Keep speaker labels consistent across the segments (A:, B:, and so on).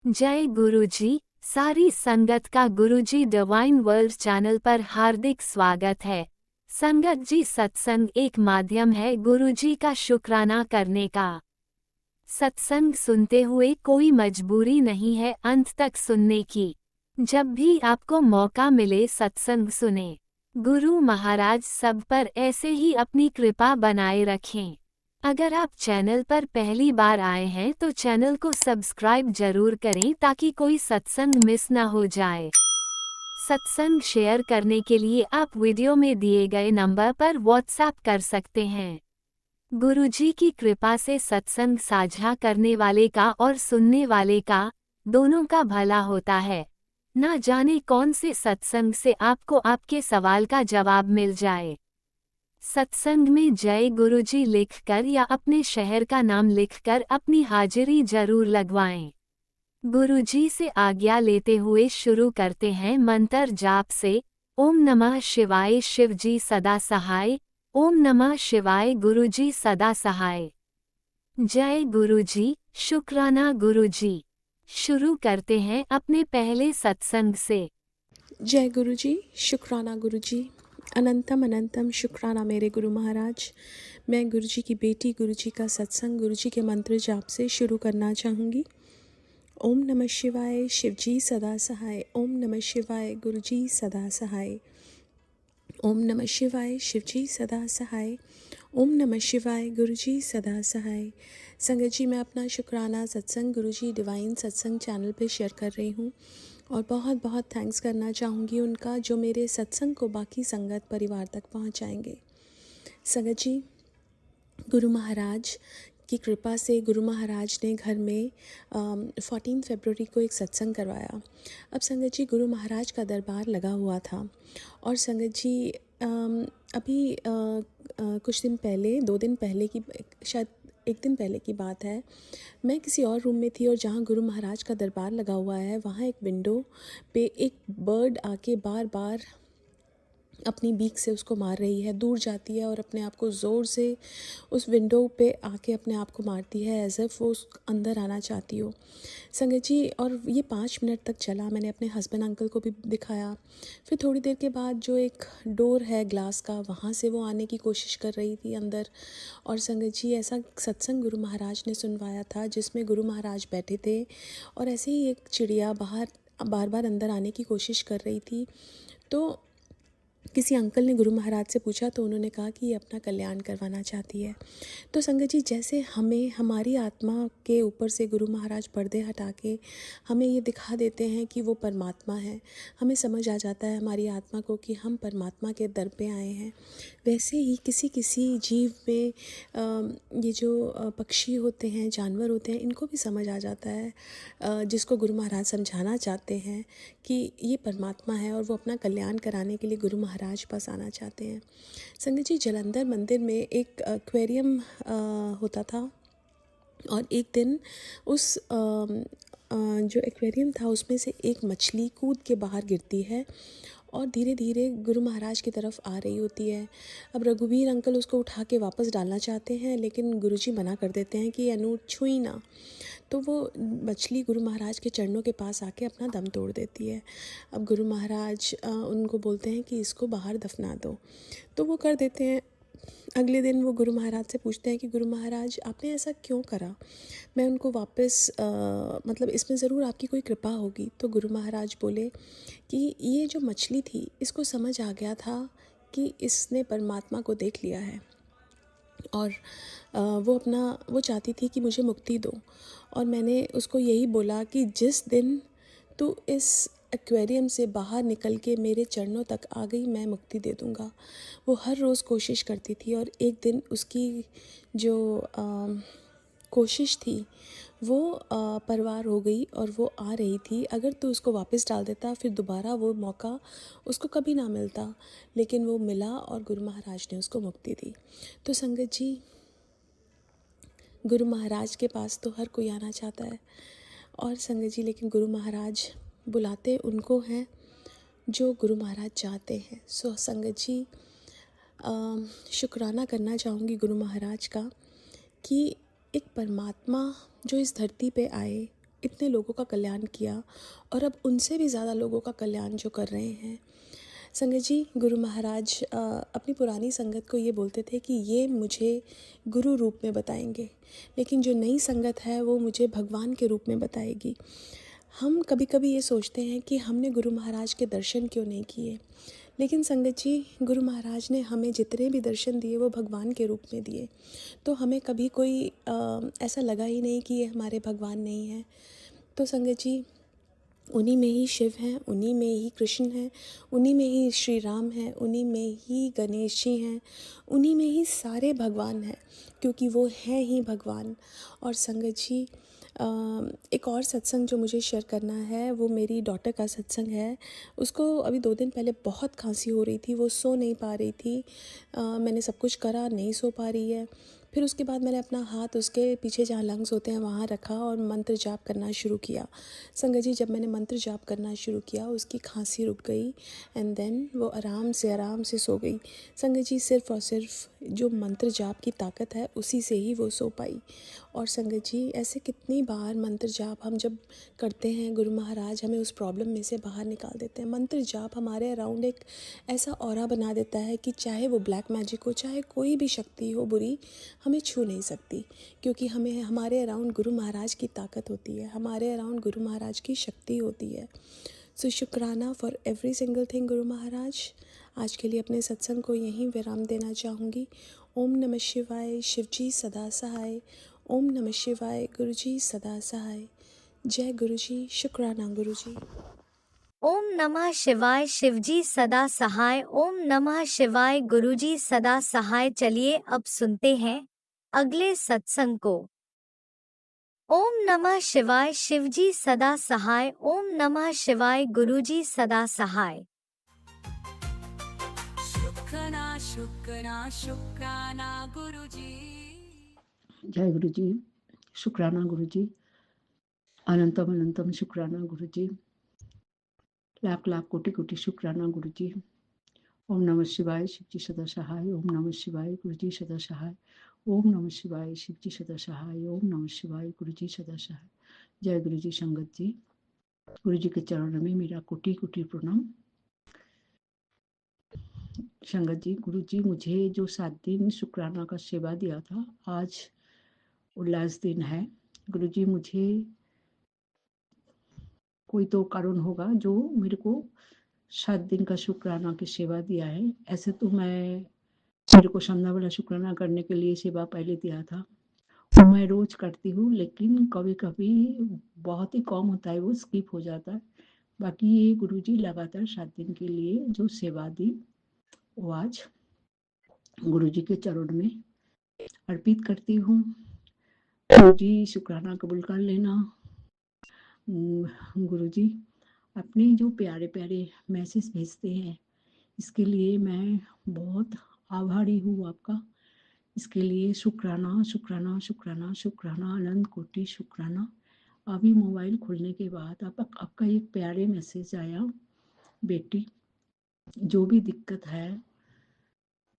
A: जय गुरुजी। सारी संगत का गुरुजी डिवाइन वर्ल्ड चैनल पर हार्दिक स्वागत है। संगत जी, सत्संग एक माध्यम है गुरुजी का शुक्राना करने का। सत्संग सुनते हुए कोई मजबूरी नहीं है अंत तक सुनने की। जब भी आपको मौका मिले सत्संग सुने। गुरु महाराज सब पर ऐसे ही अपनी कृपा बनाए रखें। अगर आप चैनल पर पहली बार आए हैं तो चैनल को सब्सक्राइब जरूर करें ताकि कोई सत्संग मिस ना हो जाए। सत्संग शेयर करने के लिए आप वीडियो में दिए गए नंबर पर व्हाट्सएप कर सकते हैं। गुरुजी की कृपा से सत्संग साझा करने वाले का और सुनने वाले का, दोनों का भला होता है। ना जाने कौन से सत्संग से आपको आपके सवाल का जवाब मिल जाए। सत्संग में जय गुरुजी लिखकर या अपने शहर का नाम लिखकर अपनी हाजिरी जरूर लगवाएं। गुरुजी से आज्ञा लेते हुए शुरू करते हैं मंत्र जाप से। ओम नमः शिवाय शिवजी सदा सहाय। ओम नमः शिवाय गुरुजी सदा सहाय। जय गुरुजी, शुक्राना गुरुजी। शुरू करते हैं अपने पहले सत्संग से।
B: जय गुरुजी, शुक्राना गुरुजी। अनंतम अनंतम शुक्राना मेरे गुरु महाराज। मैं गुरुजी की बेटी गुरुजी का सत्संग गुरुजी के मंत्र जाप से शुरू करना चाहूँगी। ओम नमः शिवाय शिवजी सदा सहाय। ओम नमः शिवाय गुरुजी सदा सहाय। ओम नमः शिवाय शिवजी सदा सहाय। ओम नमः शिवाय गुरुजी सदा सहाय। संगत जी, मैं अपना शुक्राना सत्संग गुरुजी डिवाइन सत्संग चैनल पे शेयर कर रही हूँ और बहुत बहुत थैंक्स करना चाहूँगी उनका जो मेरे सत्संग को बाकी संगत परिवार तक पहुँचाएंगे। संगत जी, गुरु महाराज की कृपा से गुरु महाराज ने घर में 14 फरवरी को एक सत्संग करवाया। अब संगत जी, गुरु महाराज का दरबार लगा हुआ था और संगत जी अभी कुछ दिन पहले, 2 दिन पहले की, शायद 1 दिन पहले की बात है, मैं किसी और रूम में थी और जहाँ गुरु महाराज का दरबार लगा हुआ है वहाँ एक विंडो पे एक बर्ड आके बार बार अपनी बीक से उसको मार रही है। दूर जाती है और अपने आप को ज़ोर से उस विंडो पे आके अपने आप को मारती है, एज इफ़ वो उस अंदर आना चाहती हो। संगत जी, और ये 5 मिनट तक चला। मैंने अपने हस्बैंड अंकल को भी दिखाया। फिर थोड़ी देर के बाद जो एक डोर है ग्लास का, वहाँ से वो आने की कोशिश कर रही थी अंदर। और संगत जी, ऐसा सत्संग गुरु महाराज ने सुनवाया था जिसमें गुरु महाराज बैठे थे और ऐसे ही एक चिड़िया बार बार अंदर आने की कोशिश कर रही थी। तो किसी अंकल ने गुरु महाराज से पूछा तो उन्होंने कहा कि ये अपना कल्याण करवाना चाहती है। तो संगत जी, जैसे हमें हमारी आत्मा के ऊपर से गुरु महाराज पर्दे हटा के हमें ये दिखा देते हैं कि वो परमात्मा है, हमें समझ आ जाता है हमारी आत्मा को कि हम परमात्मा के दर पे आए हैं। वैसे ही किसी किसी जीव में ये जो पक्षी होते हैं, जानवर होते हैं, इनको भी समझ आ जाता है जिसको गुरु महाराज समझाना चाहते हैं कि ये परमात्मा है और वो अपना कल्याण कराने के लिए गुरु महाराज पास आना चाहते हैं। संगत जी, जलंधर मंदिर में एक एक्वेरियम होता था और एक दिन उस जो एक्वेरियम था उसमें से एक मछली कूद के बाहर गिरती है और धीरे धीरे गुरु महाराज की तरफ आ रही होती है। अब रघुवीर अंकल उसको उठा के वापस डालना चाहते हैं लेकिन गुरुजी मना कर देते हैं कि अनु, छुई ना। तो वो मछली गुरु महाराज के चरणों के पास आके अपना दम तोड़ देती है। अब गुरु महाराज उनको बोलते हैं कि इसको बाहर दफना दो, तो वो कर देते हैं। अगले दिन वो गुरु महाराज से पूछते हैं कि गुरु महाराज, आपने ऐसा क्यों करा? मैं उनको वापस मतलब इसमें ज़रूर आपकी कोई कृपा होगी। तो गुरु महाराज बोले कि ये जो मछली थी इसको समझ आ गया था कि इसने परमात्मा को देख लिया है और वो चाहती थी कि मुझे मुक्ति दो। और मैंने उसको यही बोला कि जिस दिन तू इस एक्वेरियम से बाहर निकल के मेरे चरणों तक आ गई, मैं मुक्ति दे दूँगा। वो हर रोज़ कोशिश करती थी और एक दिन उसकी जो कोशिश थी वो परवार हो गई और वो आ रही थी। अगर तू उसको वापस डाल देता फिर दोबारा वो मौका उसको कभी ना मिलता, लेकिन वो मिला और गुरु महाराज ने उसको मुक्ति दी। तो संगत जी, गुरु महाराज के पास तो हर कोई आना चाहता है और संगत जी, लेकिन गुरु महाराज बुलाते उनको हैं जो गुरु महाराज चाहते हैं। सो संगत जी, शुक्राना करना चाहूँगी गुरु महाराज का कि एक परमात्मा जो इस धरती पे आए इतने लोगों का कल्याण किया और अब उनसे भी ज़्यादा लोगों का कल्याण जो कर रहे हैं। संगत जी, गुरु महाराज अपनी पुरानी संगत को ये बोलते थे कि ये मुझे गुरु रूप में बताएंगे, लेकिन जो नई संगत है वो मुझे भगवान के रूप में बताएगी। हम कभी कभी ये सोचते हैं कि हमने गुरु महाराज के दर्शन क्यों नहीं किए, लेकिन संगत जी, गुरु महाराज ने हमें जितने भी दर्शन दिए वो भगवान के रूप में दिए। तो हमें कभी कोई ऐसा लगा ही नहीं कि ये हमारे भगवान नहीं हैं। तो संगत जी, उन्हीं में ही शिव हैं, उन्हीं में ही कृष्ण हैं, उन्हीं में ही श्री राम हैं, उन्हीं में ही गणेश जी हैं, उन्हीं में ही सारे भगवान हैं, क्योंकि वो हैं ही भगवान। और संगत जी, एक और सत्संग जो मुझे शेयर करना है वो मेरी डॉटर का सत्संग है। उसको अभी 2 दिन पहले बहुत खांसी हो रही थी, वो सो नहीं पा रही थी। मैंने सब कुछ करा, नहीं सो पा रही है। फिर उसके बाद मैंने अपना हाथ उसके पीछे जहाँ लंग्स होते हैं वहाँ रखा और मंत्र जाप करना शुरू किया। संगत जी, जब मैंने मंत्र जाप करना शुरू किया उसकी खांसी रुक गई एंड देन वो आराम से सो गई। संगत जी, सिर्फ़ और सिर्फ जो मंत्र जाप की ताकत है उसी से ही वो सो पाई। और संगत जी, ऐसे कितनी बार मंत्र जाप हम जब करते हैं, गुरु महाराज हमें उस प्रॉब्लम में से बाहर निकाल देते हैं। मंत्र जाप हमारे अराउंड एक ऐसा ऑरा बना देता है कि चाहे वो ब्लैक मैजिक हो, चाहे कोई भी शक्ति हो बुरी, हमें छू नहीं सकती, क्योंकि हमें हमारे अराउंड गुरु महाराज की ताकत होती है, हमारे अराउंड गुरु महाराज की शक्ति होती है। सो शुक्राना for every single thing Guru Maharaj. आज के लिए अपने सत्संग को यहीं विराम देना चाहूँगी। ओम नमः शिवाय, शिवजी सदा सहाय। ओम नमः शिवाय, गुरुजी सदा सहाय। जय गुरुजी, शुक्राना गुरुजी।
A: ओम नमः शिवाय, शिवजी सदा सहाय। ओम नमः शिवाय, गुरुजी सदा सहाय। चलिए अब सुनते हैं अगले सत्संग को। ओम नमः शिवाय, शिवजी सदा सहाय। ओम नमः शिवाय, गुरुजी सदा सहाय।
C: शुक्राना शुक्राना शुक्राना गुरुजी।
D: जय गुरु जी, शुक्राना गुरु जी, अनंतम अनंतम शुक्राना गुरु जी, लाख लाख कोटि कोटि शुक्राना गुरु जी। ओम नमः शिवाय, शिवजी सदा सहाय। ओम नमः शिवाय, गुरु जी सदा सहाय। ओम नमः शिवाय, शिवजी सदा सहाय। ओम नमः शिवाय, गुरु जी सदा सहाय। जय गुरु जी। संगत जी, गुरु जी के चरणों में मेरा कोटि कोटि प्रणाम। संगत जी, गुरु जी मुझे जो 7 दिन शुक्राना का सेवा दिया था, आज उल्लास दिन है। गुरु जी, मुझे कोई तो कारण होगा जो मेरे को 7 दिन का शुक्राना की सेवा दिया है। ऐसे तो मेरे को संध्या वाला शुक्राना करने के लिए सेवा पहले दिया था, वो मैं रोज करती हूँ, लेकिन कभी कभी बहुत ही कम होता है, वो स्किप हो जाता है। बाकी ये गुरुजी लगातार 7 दिन के लिए जो सेवा दी, वो आज गुरुजी के चरण में अर्पित करती हूँ। गुरुजी शुक्राना कबूल कर लेना। गुरुजी अपने जो प्यारे प्यारे मैसेज भेजते हैं, इसके लिए मैं बहुत आभारी हूँ आपका। इसके लिए शुक्राना शुक्राना शुक्राना शुक्राना, अनंत कोटि शुक्राना। अभी मोबाइल खोलने के बाद आपका एक प्यारे मैसेज आया, बेटी जो भी दिक्कत है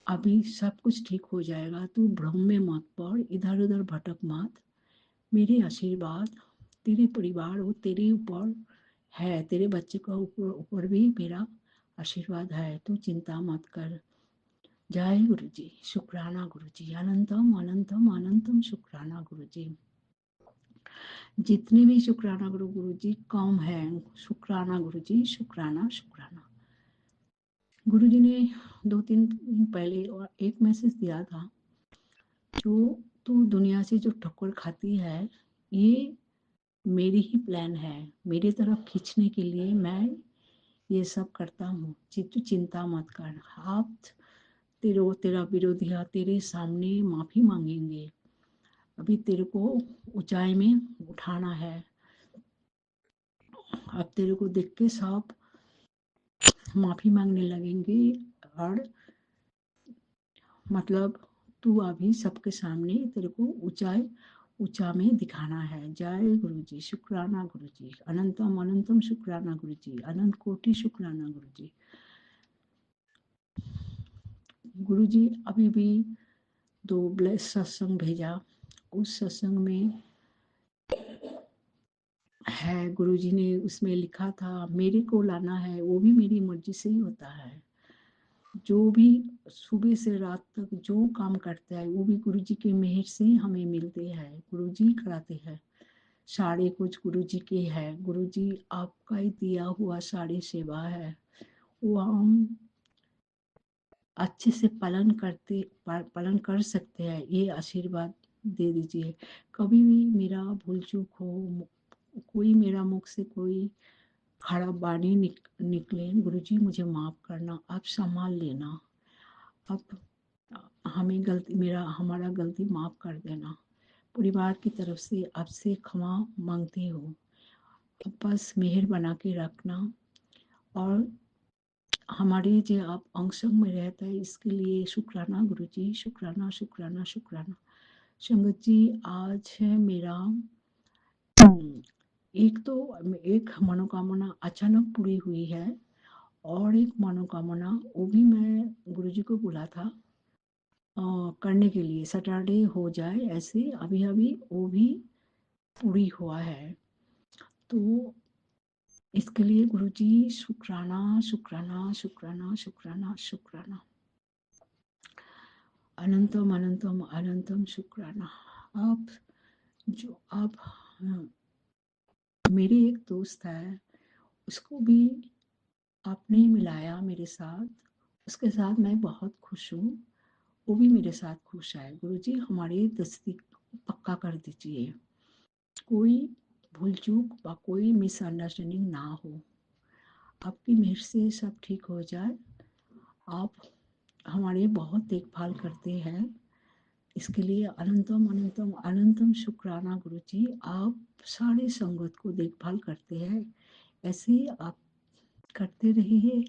D: अभी सब कुछ ठीक हो जाएगा, तू भ्रम में मत पड़, इधर उधर भटक मत। मेरे आशीर्वाद तेरे परिवार और तेरे ऊपर है, तेरे बच्चे का ऊपर भी मेरा आशीर्वाद है, तू चिंता मत कर। जय गुरु जी, शुक्राना गुरु जी, अनंतम अनंतम अनंतम शुक्राना गुरु जी। जितने भी शुक्राना गुरु जी कम है। शुक्राना गुरु जी, शुक्राना शुक्राना। गुरु जी ने 2-3 दिन पहले और एक मैसेज दिया था, जो तू दुनिया से जो ठोकर खाती है, ये मेरी ही प्लान है, मेरी तरफ खींचने के लिए मैं ये सब करता हूँ। तू चिंता मत कर। आप तेरा विरोधी तेरे सामने माफी मांगेंगे। अभी तेरे को ऊंचाई में उठाना है। अब तेरे को देख के सब माफी मांगने लगेंगे, और मतलब तू अभी सबके सामने तेरे को ऊंचा में दिखाना है। जय गुरु जी, शुक्राना गुरु जी, अनंतम अनंतम शुक्राना गुरु जी, अनंत कोटि शुक्राना गुरु जी। गुरु जी अभी भी 2 ब्लेस सत्संग भेजा, उस सत्संग में है, गुरुजी ने उसमें लिखा था मेरे को लाना है, वो भी मेरी मर्जी से ही होता है। जो भी सुबह से रात तक जो काम करता है वो भी गुरुजी की मेहर से हमें मिलते हैं, गुरुजी कराते हैं। सारे कुछ गुरुजी के है, गुरुजी आपका ही दिया हुआ सारी सेवा है, वो हम अच्छे से पालन कर सकते हैं, ये आशीर्वाद दे दीजिए। कभी भी मेरा भूल चूक हो, कोई मेरा मुख से कोई खराब वाणी निकले, गुरुजी मुझे माफ करना, आप संभाल लेना, आप हमें हमारा गलती माफ कर देना। परिवार की तरफ से आपसे क्षमा मांगती हूँ, बस मेहर बना के रखना। और हमारे जो आप अंग संग में रहता है इसके लिए शुक्राना गुरुजी, शुक्राना शुक्राना शुक्राना। संगत जी, आज है मेरा एक मनोकामना अचानक पूरी हुई है, और एक मनोकामना वो भी मैं गुरुजी को बोला था करने के लिए, सैटरडे हो जाए ऐसे, अभी अभी वो भी पूरी हुआ है। तो इसके लिए गुरुजी शुक्राना शुक्राना शुक्राना शुक्राना शुक्राना, अनंतम अनंतम अनंतम शुक्राना। आप मेरे एक दोस्त है, उसको भी आपने मिलाया मेरे साथ, उसके साथ मैं बहुत खुश हूँ, वो भी मेरे साथ खुश है। गुरुजी हमारे दोस्ती पक्का कर दीजिए, कोई भूल चूक व कोई मिसअंडरस्टैंडिंग ना हो, आपकी मेहर से सब ठीक हो जाए। आप हमारे बहुत देखभाल करते हैं, इसके लिए अनंतम अनंतम अनंतम शुक्राना गुरुजी। आप सारे संगत को देखभाल करते हैं, ऐसे ही आप करते रहिए।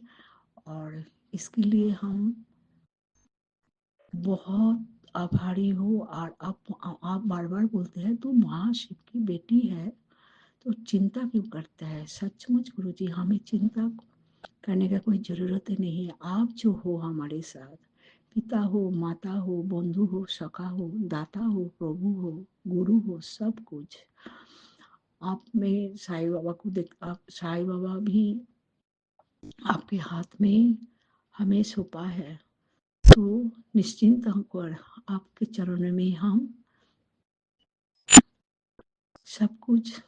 D: और इसके लिए हम बहुत आभारी हो। और आप बार बार बोलते हैं तू महाशिव की बेटी है तो चिंता क्यों करता है। सचमुच गुरुजी, हमें चिंता करने का कोई ज़रूरत ही नहीं है। आप जो हो हमारे साथ, पिता हो, माता हो, बंधु हो, सखा हो, दाता हो, प्रभु हो, गुरु हो, सब कुछ आप में साईं बाबा को देख, आप साईं बाबा भी आपके हाथ में हमें सौंपा है, तो निश्चिंत होकर आपके चरणों में हम सब कुछ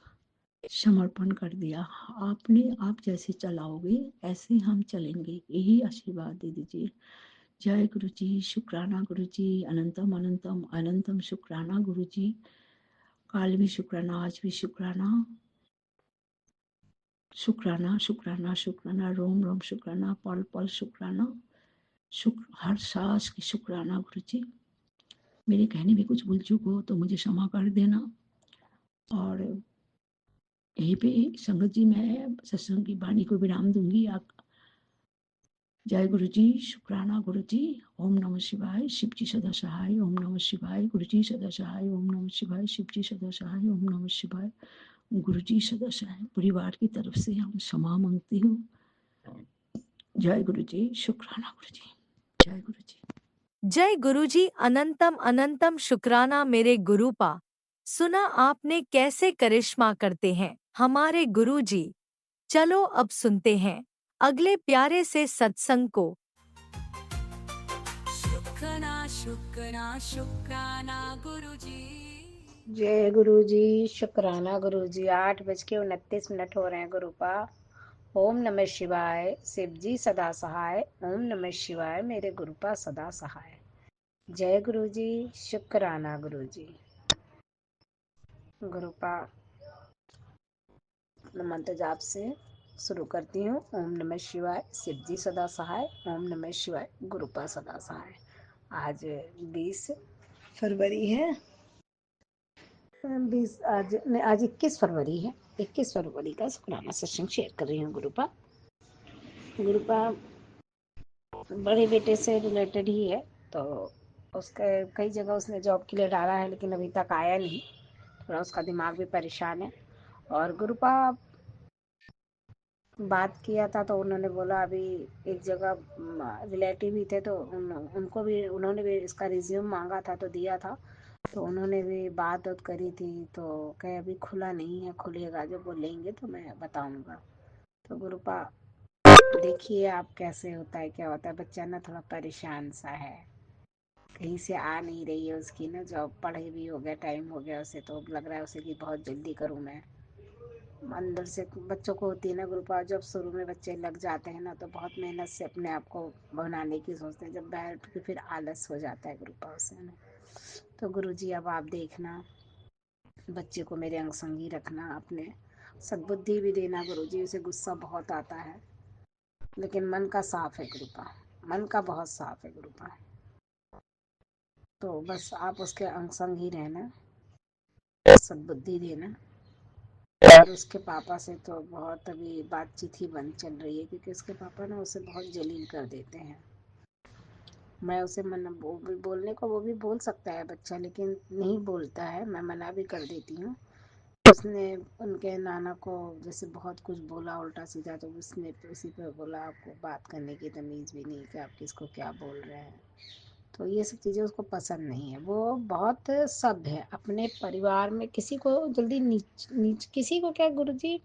D: समर्पण कर दिया। आप जैसे चलाओगे ऐसे हम चलेंगे, यही आशीर्वाद दे दीजिए। जय गुरु जी, शुक्राना गुरु जी, अनंतम अनंतम अनंतम शुक्राना गुरु जी। काल भी शुक्राना, आज भी शुक्राना, शुक्राना शुक्राना शुक्राना, रोम रोम शुक्राना, पल पल शुक्राना, हर सांस की शुक्राना गुरु जी। मेरे कहने में कुछ भूल चूक हो तो मुझे क्षमा कर देना। और यहीं पे संगत जी मैं सत्संग की वाणी को विराम दूंगी। आप जय गुरु जी, शुक्राना गुरु जी। ओम नमः शिवाय, शिव जी सदा सहाय। ओम नमः शिवाय, गुरु जी सदा सहाय। ओम नमः शिवाय, शिव जी सदा सहाय। ओम नमः शिवाय, गुरु जी सदा सहाय। परिवार की तरफ से हम क्षमा मांगती हूँ। जय गुरु जी, शुक्राना गुरु जी, जय गुरु जी।
A: जय गुरुजी, अनंतम अनंतम शुक्राना मेरे गुरुपा। सुना आपने कैसे करिश्मा करते हैं हमारे गुरुजी। चलो अब सुनते हैं अगले प्यारे से सत्संग को।
C: शुक्राना शुक्राना शुक्राना गुरुजी।
E: जय गुरु जी, शुक्राना गुरु जी। 8:29 हो रहे हैं गुरुपा। ओम नमः शिवाय, शिव जी सदा सहाय। ओम नमः शिवाय, मेरे गुरुपा सदा सहाय। जय गुरु जी, शुक्राना गुरु जी। गुरुपा मंत्र जाप से शुरू करती हूँ। ओम नमः शिवाय, शिव जी सदा सहाय। ओम नमः शिवाय, गुरुपा सदा सहाय। आज 20 फरवरी है। 21 फरवरी है। 21 फरवरी का शुक्राना सत्संग शेयर कर रही हूँ गुरुपा। बड़े बेटे से रिलेटेड ही है, तो उसके कई जगह उसने जॉब के लिए डाला है लेकिन अभी तक आया नहीं। थोड़ा उसका दिमाग भी परेशान है। और गुरुपा बात किया था तो उन्होंने बोला अभी एक जगह रिलेटिव ही थे तो उन्होंने भी इसका रिज्यूम मांगा था तो दिया था। तो उन्होंने भी बात उत करी थी, तो कहे अभी खुला नहीं है, खुलेगा जब बोलेंगे तो मैं बताऊंगा। तो गुरुपा देखिए आप कैसे होता है, क्या होता है। बच्चा ना थोड़ा परेशान सा है, कहीं से आ नहीं रही है उसकी ना, जॉब पढ़ाई भी हो गया, टाइम हो गया उसे, तो लग रहा है उसे कि बहुत जल्दी करूँ मैं। अंदर से बच्चों को होती है ना गुरुपा, जब शुरू में बच्चे लग जाते हैं ना तो बहुत मेहनत से अपने आप को बनाने की सोचते हैं, जब बैठ के फिर आलस हो जाता है गुरुपा उसे ना। तो गुरुजी अब आप देखना, बच्चे को मेरे अंग संगी रखना, अपने सद्बुद्धि भी देना गुरुजी। उसे गुस्सा बहुत आता है लेकिन मन का साफ है गुरुपा, मन का बहुत साफ है गुरुपा। तो बस आप उसके अंग संग ही रहना, सद्बुद्धि देना। और उसके पापा से तो बहुत अभी बातचीत ही बंद चल रही है, क्योंकि उसके पापा ना उसे बहुत जलील कर देते हैं। मैं उसे मना बोलने को वो भी बोल सकता है बच्चा, लेकिन नहीं बोलता है, मैं मना भी कर देती हूँ। उसने उनके नाना को जैसे बहुत कुछ बोला उल्टा सीधा, तो उसने उसी पर बोला आपको बात करने की तमीज़ भी नहीं कि आप किसको क्या बोल रहे हैं। तो ये सब चीज़ें उसको पसंद नहीं है। वो बहुत सभ्य है, अपने परिवार में किसी को जल्दी नीच नीच किसी को क्या गुरुजी,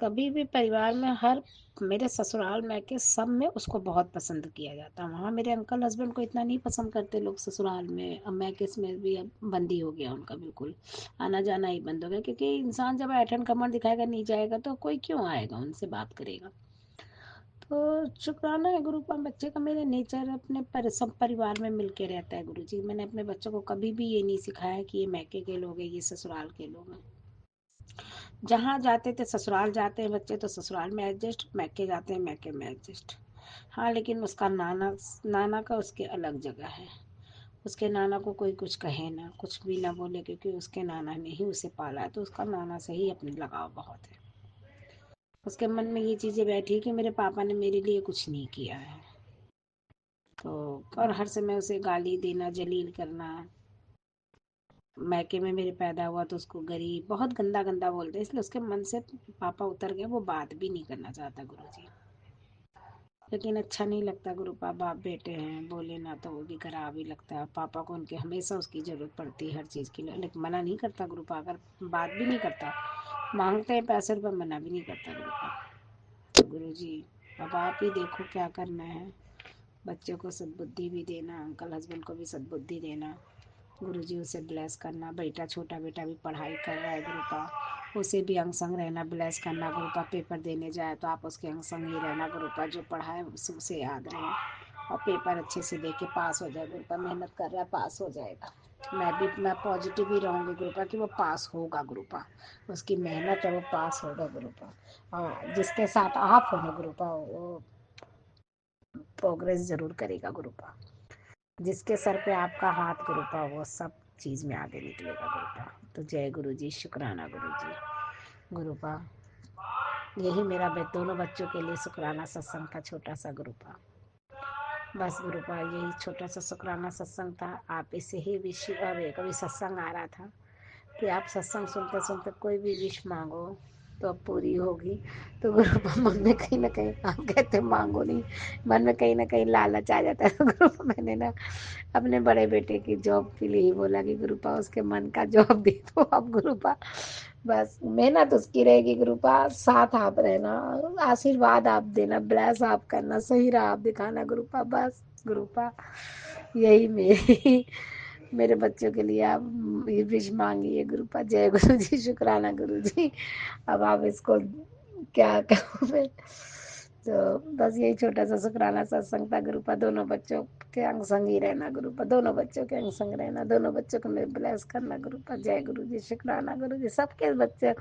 E: कभी भी परिवार में हर, मेरे ससुराल में के सब में उसको बहुत पसंद किया जाता है। वहाँ मेरे अंकल हस्बैंड को इतना नहीं पसंद करते लोग ससुराल में। अब मैं किस में भी अब बंदी हो गया उनका, बिल्कुल आना जाना ही बंद हो गया, क्योंकि इंसान जब ऐठन कमर दिखाएगा नहीं जाएगा तो कोई क्यों आएगा उनसे बात करेगा। तो शुक्राना है गुरु का, बच्चे का मेरे नेचर अपने सब परिवार में मिल के रहता है गुरु जी। मैंने अपने बच्चों को कभी भी ये नहीं सिखाया कि ये मैके के लोग हैं, ये ससुराल के लोग हैं। जहाँ जाते थे, ससुराल जाते हैं बच्चे तो ससुराल में एडजस्ट, मैके जाते हैं मैके में एडजस्ट। हाँ लेकिन उसका नाना, नाना का उसके अलग जगह है। उसके नाना को कोई कुछ कहे ना, कुछ भी ना बोले, क्योंकि उसके नाना ने ही उसे पाला है, तो उसका नाना से ही अपनी लगाव बहुत है। उसके मन में ये चीज़ें बैठी है कि मेरे पापा ने मेरे लिए कुछ नहीं किया है। तो और हर समय उसे गाली देना, जलील करना। मैके में मेरे पैदा हुआ तो उसको गरीब बहुत गंदा गंदा बोलते, इसलिए उसके मन से पापा उतर गए, वो बात भी नहीं करना चाहता गुरुजी। लेकिन अच्छा नहीं लगता गुरुपा, बाप बेटे हैं, बोले ना तो वो भी खराब ही लगता है। पापा को उनके हमेशा उसकी ज़रूरत पड़ती है हर चीज़ के लिए, लेकिन मना नहीं करता गुरुपा, अगर बात भी नहीं करता, मांगते हैं पैसे रुपये, मना भी नहीं करता गुरुपा। तो गुरुजी अब आप ही देखो क्या करना है। बच्चे को सद्बुद्धि भी देना, अंकल हस्बैंड को भी सद्बुद्धि देना गुरुजी, उसे ब्लेस करना। बेटा, छोटा बेटा भी पढ़ाई कर रहा है गुरुपा, उसे भी अंग संग रहना, ब्लेस करना गुरुपा। पेपर देने जाए तो आप उसके अंग संग ही रहना गुरुपा, जो पढ़ा है उसे याद रहे और पेपर अच्छे से दे के पास हो जाए गुरुपा। मेहनत कर रहा है, पास हो जाएगा। मैं पॉजिटिव ही रहूँगी गुरुपा कि वो पास होगा गुरुपा, उसकी मेहनत है, वो पास होगा गुरुपा। और जिसके साथ आप हो ना गुरुपा, वो प्रोग्रेस जरूर करेगा गुरुपा। जिसके सर पे आपका हाथ गुरुपा, वो सब चीज़ में आगे निकलेगा गुरुपा। तो जय गुरु जी, शुक्राना गुरु जी। गुरुपा यही मेरा दोनों बच्चों के लिए शुक्राना सत्संग था, छोटा सा गुरुपा। बस गुरुपा यही छोटा सा शुक्राना सत्संग था। आप इसे ही विश, कभी सत्संग आ रहा था कि आप सत्संग सुनते सुनते कोई भी विश मांगो तो अब पूरी होगी। तो गुरुपा मन में कहीं ना कहीं, आप कहते मांगो नहीं, मन में कहीं ना कहीं लालच आ जाता है। तो गुरुपा मैंने ना अपने बड़े बेटे की जॉब के लिए ही बोला कि गुरुपा उसके मन का जॉब दे दो अब गुरुपा। बस मेहनत उसकी रहेगी गुरुपा, साथ आप रहना, आशीर्वाद आप देना, ब्लेस आप करना, सही राह आप दिखाना गुरुपा। बस गुरुपा यही मेरी मेरे बच्चों के लिए आप ये विश मांगिए गुरुपा। जय गुरु जी, शुक्राना गुरु जी। अब आप इसको क्या कहूँ मैं। तो बस यही छोटा सा शुक्राना सत्संग था गुरुपा। दोनों बच्चों के अंग संग ही रहना गुरुपा, दोनों बच्चों के अंग संग रहना, दोनों बच्चों को मैं ब्लेस करना गुरुपा। जय गुरु जी, शुक्राना गुरु जी। सबके बच्चे,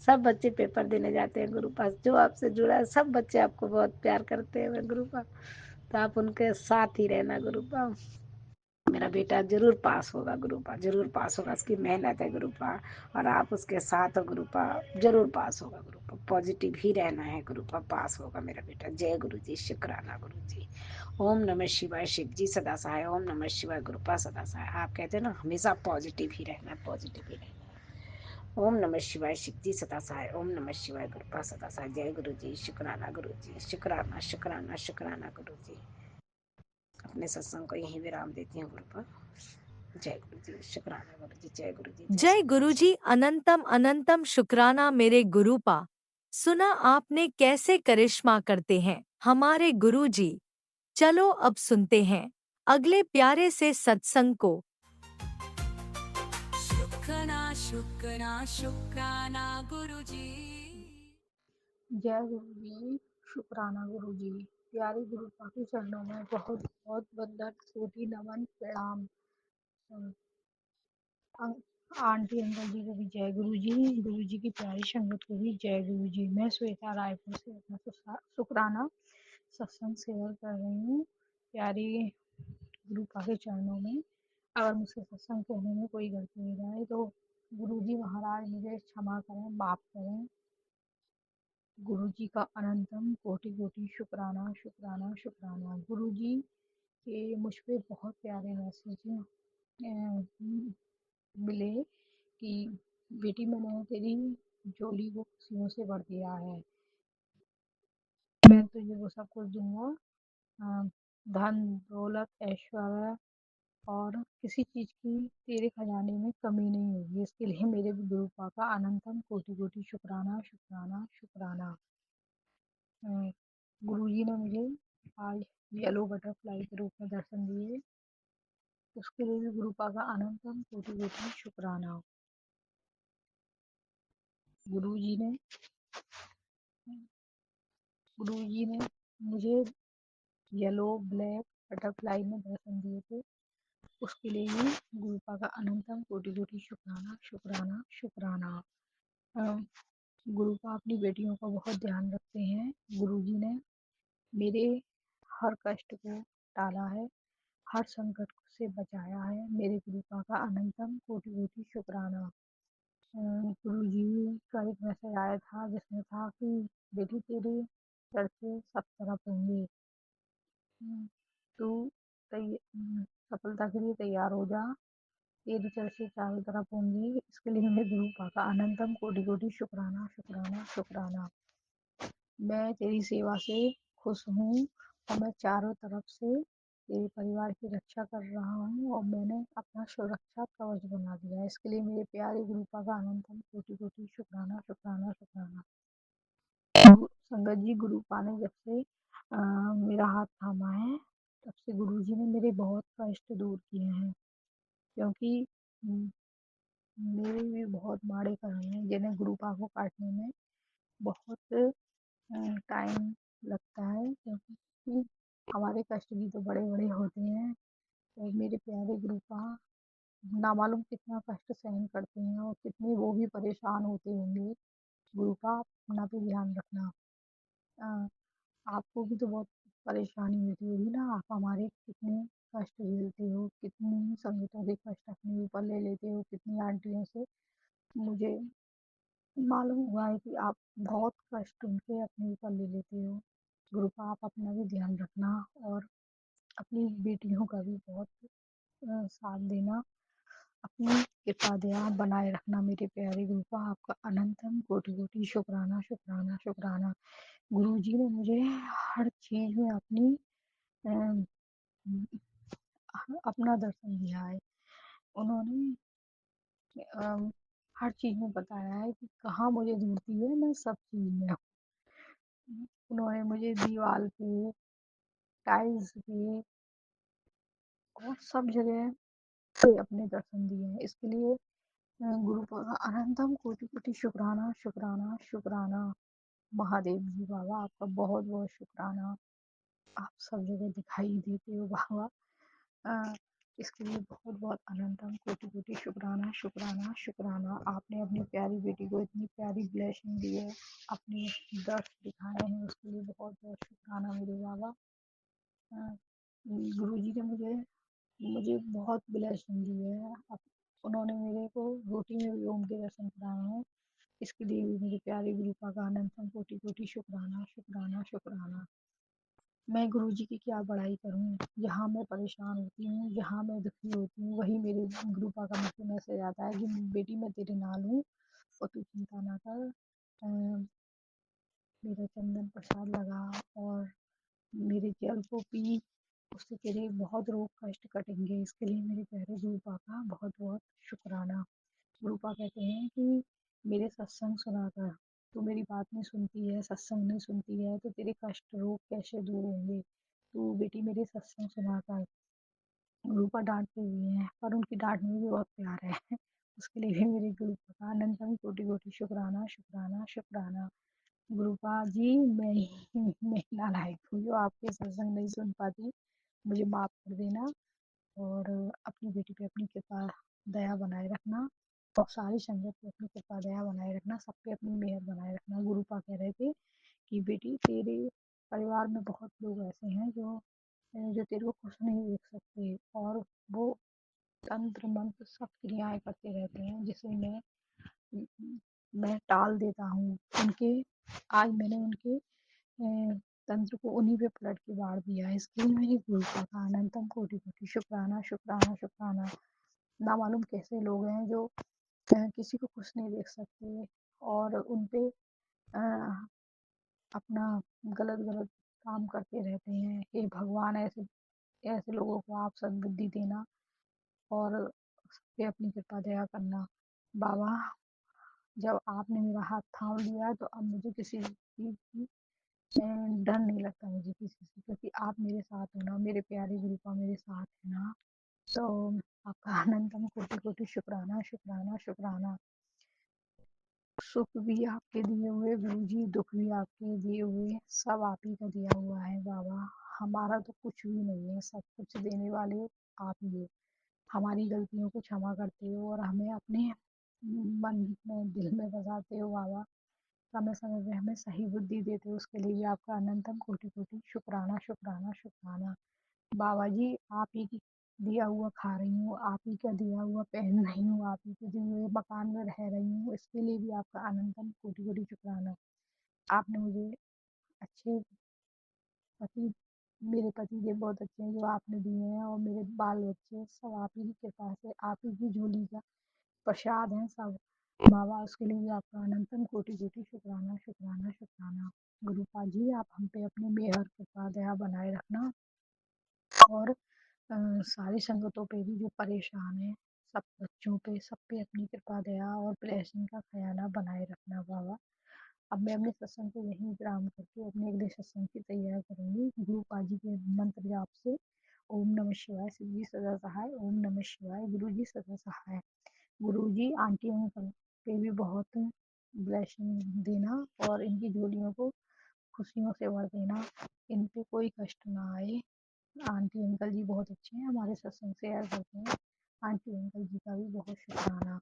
E: सब बच्चे पेपर देने जाते हैं गुरुपा, जो आपसे जुड़ा है सब बच्चे आपको बहुत प्यार करते हैं गुरुपा, तो आप उनके साथ ही रहना गुरुपा। मेरा बेटा जरूर पास होगा गुरुपा, जरूर पास होगा, उसकी मेहनत है गुरुपा, और आप उसके साथ हो गुरुपा, जरूर पास होगा गुरुपा। पॉजिटिव ही रहना है गुरुपा, पास होगा मेरा बेटा। जय गुरु जी, शुक्राना गुरु जी। ओम नमः शिवाय, शिव जी सदा सहाय। ओम नमः शिवाय, गुरुपा सदा सहाय। आप कहते हैं ना हमेशा पॉजिटिव ही रहना है, पॉजिटिव ही रहना है। ओम नमः शिवाय, शिव जी सदा सहाय। ओम नमः शिवाय, गुरुपा सदा सहाय। जय गुरु जी, शुक्राना गुरु जी, शुक्राना शुक्राना शुक्राना गुरु जी। अपने सत्संग को यहीं विराम देती हूँ गुरुपा। जय गुरु जी, शुक्राना गुरु जी, जय गुरु जी,
A: जय गुरुजी, अनंतम अनंतम शुक्राना मेरे गुरुपा। सुना आपने कैसे करिश्मा करते हैं हमारे गुरुजी। चलो अब सुनते हैं अगले प्यारे से सत्संग को।
C: शुक्राना गुरुजी।
F: जय गुरु जी, शुक्राना गुरु जी। प्यारे गुरु के चरणों में बहुत बहुत वंदन, कोटि नमन, प्रणाम। आंटी अंकल जी को भी जय गुरु जी की प्यारी संगत को भी जय गुरु जी। मैं श्वेता रायपुर से अपना शुक्राना सत्संग सेवा कर रही हूँ प्यारी गुरु के चरणों में। अगर मुझसे सत्संग कहने में कोई गलती हो जाए तो गुरु जी महाराज मुझे क्षमा करें, माफ करें। गुरु जी का अनंतम कोटि कोटि शुक्राना शुक्राना शुक्राना। गुरु जी के मुझ पे बहुत प्यारे मैसेज मिले कि बेटी मैंने तेरी झोली को खुशियों से भर दिया है, मैं तुझे वो सब कुछ दूंगा, धन दौलत ऐश्वर्य और किसी चीज की तेरे खजाने में कमी नहीं होगी। इसके लिए मेरे गुरु का अनंतम कोटि कोटि शुक्राना शुक्राना शुक्राना। गुरु जी ने मुझे आज येलो बटरफ्लाई के रूप में दर्शन दिए, उसके लिए भी गुरु का अनंतम कोटि कोटि शुक्राना। गुरु जी ने मुझे येलो ब्लैक बटरफ्लाई में दर्शन दिए थे, उसके लिए भी गुरु का अनंतम कोटि कोटि शुक्राना शुक्राना शुक्राना। गुरु का अपनी बेटियों का बहुत ध्यान रखते हैं। गुरु जी ने मेरे हर कष्ट को टाला है, हर संकट से बचाया है। मेरे गुरु का अनंतम कोटि कोटि शुक्राना। गुरु जी का एक मैसेज आया था जिसमें था कि बेटी तेरे चर्चे सब तरफ होंगे, तू सफलता के लिए तैयार हो जा, तेरी चर्चे चारों तरफ होंगी। इसके लिए मेरे गुरु का अनंतम कोटि कोटि शुक्राना शुक्राना शुक्राना। मैं तेरी सेवा से खुश हूँ और मैं चारों तरफ से तेरे परिवार की रक्षा कर रहा हूँ और मैंने अपना सुरक्षा कवच बना दिया है। इसके लिए मेरे प्यारे गुरु का अनंतम कोटि कोटि शुक्राना शुक्राना शुक्राना। संगत जी, गुरु ने जब से मेरा हाथ थामा है तब से गुरु जी ने मेरे बहुत कष्ट दूर किए हैं, क्योंकि मेरे भी बहुत माड़े कर्म हैं जिन्हें गुरु को काटने में बहुत टाइम लगता है, क्योंकि हमारे कष्ट भी तो बड़े बड़े होते हैं। और मेरे प्यारे गुरु ना मालूम कितना कष्ट सहन करते हैं और कितने वो भी परेशान होते होंगे। गुरु अपना भी ध्यान रखना। आपको भी तो बहुत परेशानी होती होगी ना, आप हमारे कितने कष्ट झेलते हो, कितनी संगतों के कष्ट अपने ऊपर ले लेते हो, कितनी आंटियों से मुझे मालूम हुआ है कि आप बहुत कष्ट उनके अपने ऊपर ले लेते हो। गुरु आप अपना भी ध्यान रखना और अपनी बेटियों का भी बहुत साथ देना, अपनी कृपा दया बनाए रखना। मेरे प्यारे गुरु आपका अनंतम कोटि कोटि शुक्राना शुक्राना शुक्राना। गुरु जी ने मुझे हर चीज में अपना दर्शन दिया है। उन्होंने हर चीज में बताया है कि कहाँ मुझे ढूंढती है, मैं सब चीज में हूँ। उन्होंने मुझे दीवार पे, टाइल्स पे और सब जगह पे अपने दर्शन दिए हैं। इसके लिए गुरु का अनंतम कोटि कोटि शुक्राना शुक्राना शुक्राना। महादेव जी बाबा, आपका बहुत बहुत शुक्राना, आप सब जगह दिखाई देते हो बाबा। इसके लिए बहुत बहुत अनंतम कोटि कोटि शुक्राना शुक्राना शुक्राना। आपने अपनी प्यारी बेटी को इतनी प्यारी ब्लेसिंग दी है, अपने दर्श दिखाए हैं, उसके लिए बहुत बहुत शुक्राना मेरे बाबा। गुरु जी ने मुझे बहुत ब्लेसिंग दी है। उन्होंने मेरे को रोटी में भी ओम के दर्शन कराए हैं। इसके लिए भी मेरे प्यारे गुरु का अनंतम कोटि कोटि शुक्राना शुक्राना शुक्राना। मैं गुरु जी की क्या बड़ाई करूं, जहाँ मैं परेशान होती हूँ, जहाँ मैं दुखी होती हूँ, वही मेरे गुरु का मुझे मैसेज आता है कि बेटी मैं तेरे नाल हूँ और तू चिंता ना कर। मेरा चंदन प्रसाद लगा और मेरे जल को पी, उससे तेरे बहुत रोग कष्ट कटेंगे। इसके लिए मेरे प्यारे गुरुपा का बहुत बहुत शुक्राना। गुरुपा कहते हैं कि मेरे सत्संग सुनाकर तू मेरी बात नहीं सुनती है, सत्संग नहीं सुनती है, तो तेरे कष्ट रोग कैसे दूर होंगे। तू बेटी मेरे सत्संग सुनाकर, गुरुपा डांटते हुए हैं पर उनकी डांट में भी बहुत प्यार है। उसके लिए भी मेरे गुरुपा का अनंतम कोटि कोटि शुक्राना शुक्राना शुक्राना। गुरुपा जी, मैं नालायक हूँ जो आपके सत्संग नहीं सुन पाती, मुझे माफ कर देना। और अपनी बेटी पे अपनी कृपा दया बनाए रखना, और सारी संगत पे अपनी कृपा दया बनाए रखना, सब पे अपनी मेहर बनाए रखना। गुरुपा कह रहे थे कि बेटी तेरे परिवार में बहुत लोग ऐसे हैं जो तेरे को खुश नहीं देख सकते, और वो तंत्र मंत्र सब क्रियाएं करते रहते हैं जिसे मैं टाल देता हूँ उनके। आज मैंने उनके तंत्र को उन्हीं पे पलट के बाढ़ दिया है। इसके लिए मेरी गुरुपा का अनंतम कोटि कोटि शुक्राना शुक्राना शुक्राना। ना मालूम कैसे लोग हैं जो किसी को खुश नहीं देख सकते और उनपे अपना गलत गलत काम करते रहते हैं। हे भगवान, ऐसे ऐसे लोगों को आप सद्बुद्धि देना और उस पे अपनी कृपा दया करना। बाबा, जब आपने मेरा हाथ थाम लिया तो अब मुझे किसी चीज़ की डर नहीं लगता मुझे किसी से, क्योंकि आप मेरे साथ हो ना, मेरे प्यारे गुरुपा मेरे साथ है ना। तो आपका अनंतम कोटि कोटि शुक्राना शुक्राना शुक्राना। सुख भी आपके दिए हुए गुरुजी, दुख भी आपके दिए हुए, सब आप ही का दिया हुआ है बाबा। हमारा तो कुछ भी नहीं है, सब कुछ देने वाले आप ही हो। हमारी गलतियों को क्षमा करते हो और हमें अपने मन में दिल में बसाते हो बाबा। समय समय पे हमें सही बुद्धि देते हो, उसके लिए भी आपका अनंतम कोटि कोटि शुक्राना शुक्राना शुक्राना। बाबा जी, आप ही की दिया हुआ खा रही हूँ, आप ही का दिया हुआ पहन रही हूँ, आप ही के दिए हुए मकान में रह रही हूँ, इसके लिए भी आपका अनंतम कोटि कोटि शुक्राना। आपने मुझे अच्छे पति, मेरे पति देव बहुत अच्छे हैं जो आपने दिए हैं, और मेरे बाल बच्चे सब आप ही की कृपा से, आप ही की झोली का प्रसाद हैं सब बाबा। उसके लिए भी आपका अनंतम कोटि कोटि शुक्राना शुक्राना शुक्राना। गुरुपा जी, आप हम पे अपनी मेहर कृपा दया बनाए रखना, और सारी संगतों पे भी जो परेशान है, सब बच्चों पे, सब पे अपनी कृपा दया और ब्लेसिंग का खजाना बनाए रखना बाबा। अब मैं अपने सत्संग को यहीं विराम करके अपने अगले सत्संग की तैयारी करूंगी गुरुपा जी के मंत्र जाप से। ओम नमः शिवाय, शिव जी सदा सहाय। ओम नमः शिवाय, गुरु जी सदा सहाय। गुरु जी आंटी अंकल पे भी बहुत ब्लेसिंग देना और इनकी झोलियों को खुशियों से भर देना, इन पे कोई कष्ट ना आए। आंटी अंकल जी बहुत अच्छे हैं, हमारे सत्संग शेयर करते हैं। आंटी अंकल जी का भी बहुत शुक्राना।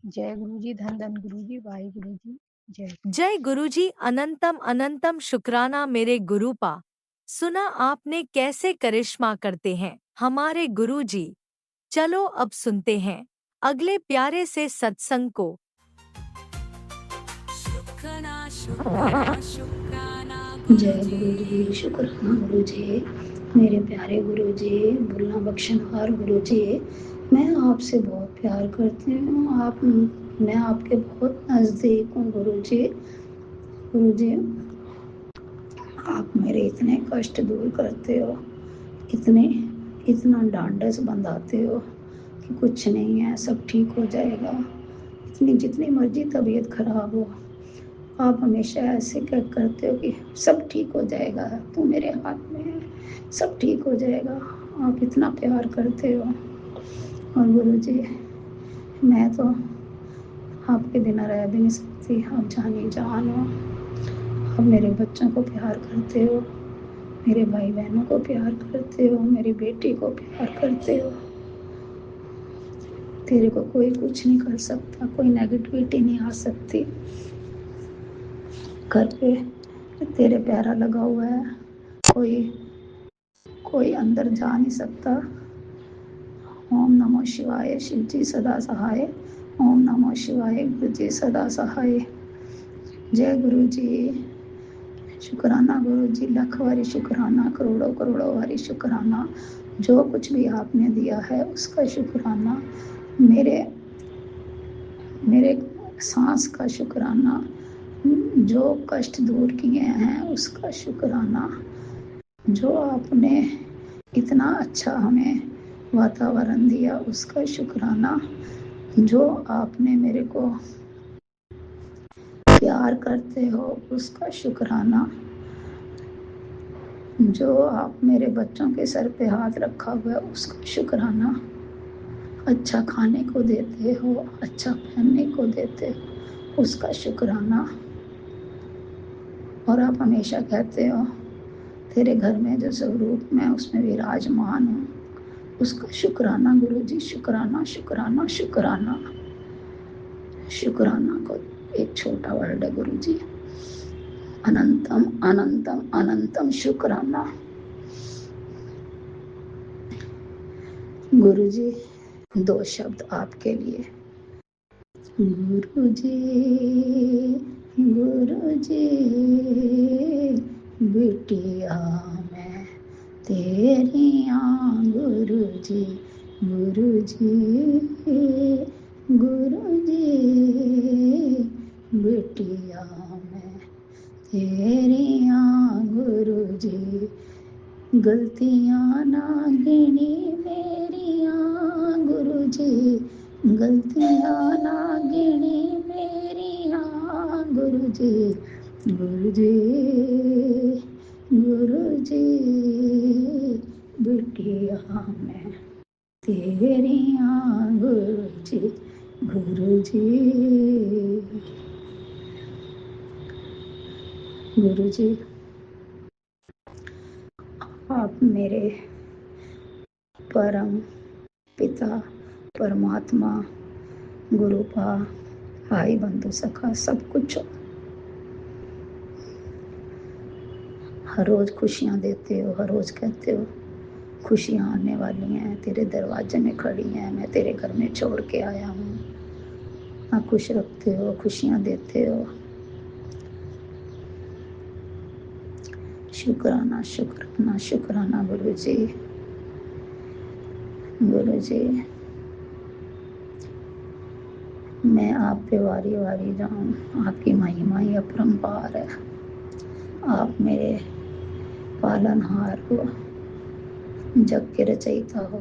F: जय गुरु जी, धन धन गुरु जी, वाहे गुरु जी, जय।
A: जय गुरुजी, अनंतम अनंतम शुक्राना मेरे गुरुपा। सुना आपने कैसे करिश्मा करते हैं हमारे गुरुजी। चलो अब सुनते हैं अगले प्यारे से सत्संग को।
C: शुक्राना शुक्राना शुक्राना
G: जय गुरु जी, शुक्राना गुरु जी, मेरे प्यारे गुरु जी, भूलना बख्शनहार गुरु जी। मैं आपसे बहुत प्यार करती हूँ, मैं आपके बहुत नज़दीक हूँ गुरु जी। गुरु जी, आप मेरे इतने कष्ट दूर करते हो, इतने इतना ढांढस बंधाते हो कि कुछ नहीं है, सब ठीक हो जाएगा। इतनी जितनी मर्जी तबीयत खराब हो, आप हमेशा ऐसे क्या करते हो कि सब ठीक हो जाएगा, तू मेरे हाथ में है, सब ठीक हो जाएगा। आप इतना प्यार करते हो। और गुरु जी, मैं तो आपके बिना रह भी नहीं सकती, आप जानी जान हो। आप मेरे बच्चों को प्यार करते हो, मेरे भाई बहनों को प्यार करते हो, मेरी बेटी को प्यार करते हो। तेरे को कोई कुछ नहीं कर सकता, कोई नेगेटिविटी नहीं आ सकती। घर पे तेरे प्यारा लगा हुआ है, कोई कोई अंदर जा नहीं सकता। ओम नमो शिवाय, शिव जी सदा सहाय। ओम नमो शिवाय, गुरु जी सदा सहाय। जय गुरु जी, शुक्राना गुरु जी, लाख वारी शुक्राना, करोड़ों करोड़ों वारी शुक्राना। जो कुछ भी आपने दिया है उसका शुक्राना, मेरे मेरे सांस का शुक्राना, जो कष्ट दूर किए हैं उसका शुक्राना, जो आपने इतना अच्छा हमें वातावरण दिया उसका शुक्राना, जो आपने मेरे को प्यार करते हो उसका शुक्राना, जो आप मेरे बच्चों के सर पे हाथ रखा हुआ है उसका शुक्राना, अच्छा खाने को देते हो, अच्छा पहनने को देते हो उसका शुक्राना, और आप हमेशा कहते हो तेरे घर में जो स्वरूप में उसमें विराजमान हूँ उसका शुक्राना गुरु जी, शुक्राना शुक्राना शुक्राना। शुक्राना को एक छोटा वर्ड है गुरु जी, अनंतम अनंतम अनंतम शुक्राना। गुरु जी, 2 शब्द आपके लिए। गुरु जी, गुरु जी, बिटिया मैं तेरी गुरु जी, गुरु जी, गुरु जी, बिटिया मैं तेरी गुरु जी, गलतियाँ ना गिनी मेरियाँ गुरु जी, गलतियाँ ना गिनी मेरियाँ गुरु जी, गुरु जी, गुरु जी, बिटिया मैं तेरी गुरु जी, गुरु जी, गुरु जी, आप मेरे परम पिता परमात्मा गुरुपा भाई बंधु सखा सब कुछ हो। हर रोज खुशियाँ देते हो, हर रोज कहते हो खुशियाँ आने वाली हैं, तेरे दरवाजे में खड़ी हैं, मैं तेरे घर में छोड़ के आया हूँ। हाँ, खुश रखते हो, खुशियाँ देते हो। शुक्राना शुक्राना शुक्राना गुरु जी, गुरु जी। मैं आप पे वारी वारी जाऊँ, आपकी महिमा ही अपरंपार है। आप मेरे पालनहार हो, जग के रचयिता हो,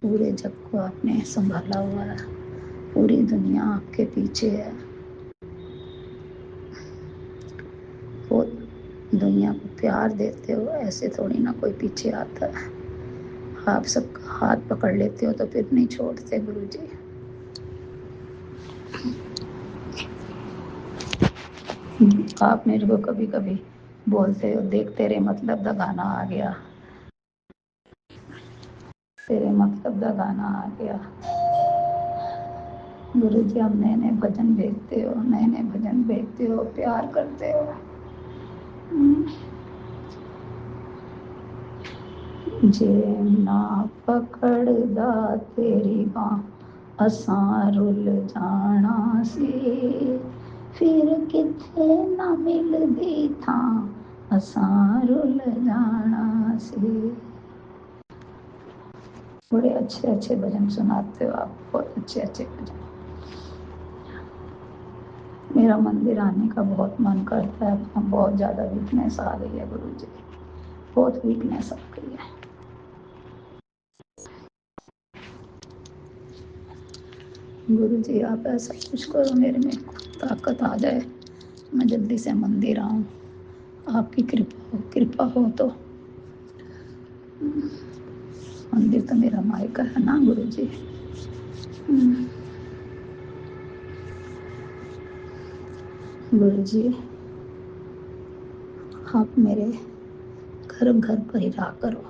G: पूरे जग को आपने संभाला हुआ है, पूरी दुनिया आपके पीछे है। वो दुनिया को प्यार देते हो, ऐसे थोड़ी ना कोई पीछे आता है। आप सबका हाथ पकड़ लेते हो तो फिर नहीं छोड़ते गुरु जी। आप मेरे को कभी कभी बोलते हो देख तेरे मतलब दा गाना आ गया, तेरे मतलब दा गाना आ गया। गुरु जी, आप नए नए भजन भेजते हो, नए नए भजन भेजते हो, प्यार करते हो। जे ना पकड़दा तेरी बांह असां रुल जाना सी, फिर किथे ना मिलदी थां असां रुल जाना सी। बड़े अच्छे अच्छे भजन सुनाते हो आप, बहुत अच्छे अच्छे भजन। मेरा मंदिर आने का बहुत मन करता है, बहुत ज़्यादा वीकनेस आ गई है गुरु जी, बहुत वीकनेस आ गई है। गुरु जी, आप ऐसा कुछ करो मेरे में ताकत आ जाए, मैं जल्दी से मंदिर आऊँ। आपकी कृपा हो तो। मंदिर तो मेरा मायका है ना गुरु जी। गुरु जी, आप मेरे घर घर पर ही रहा करो,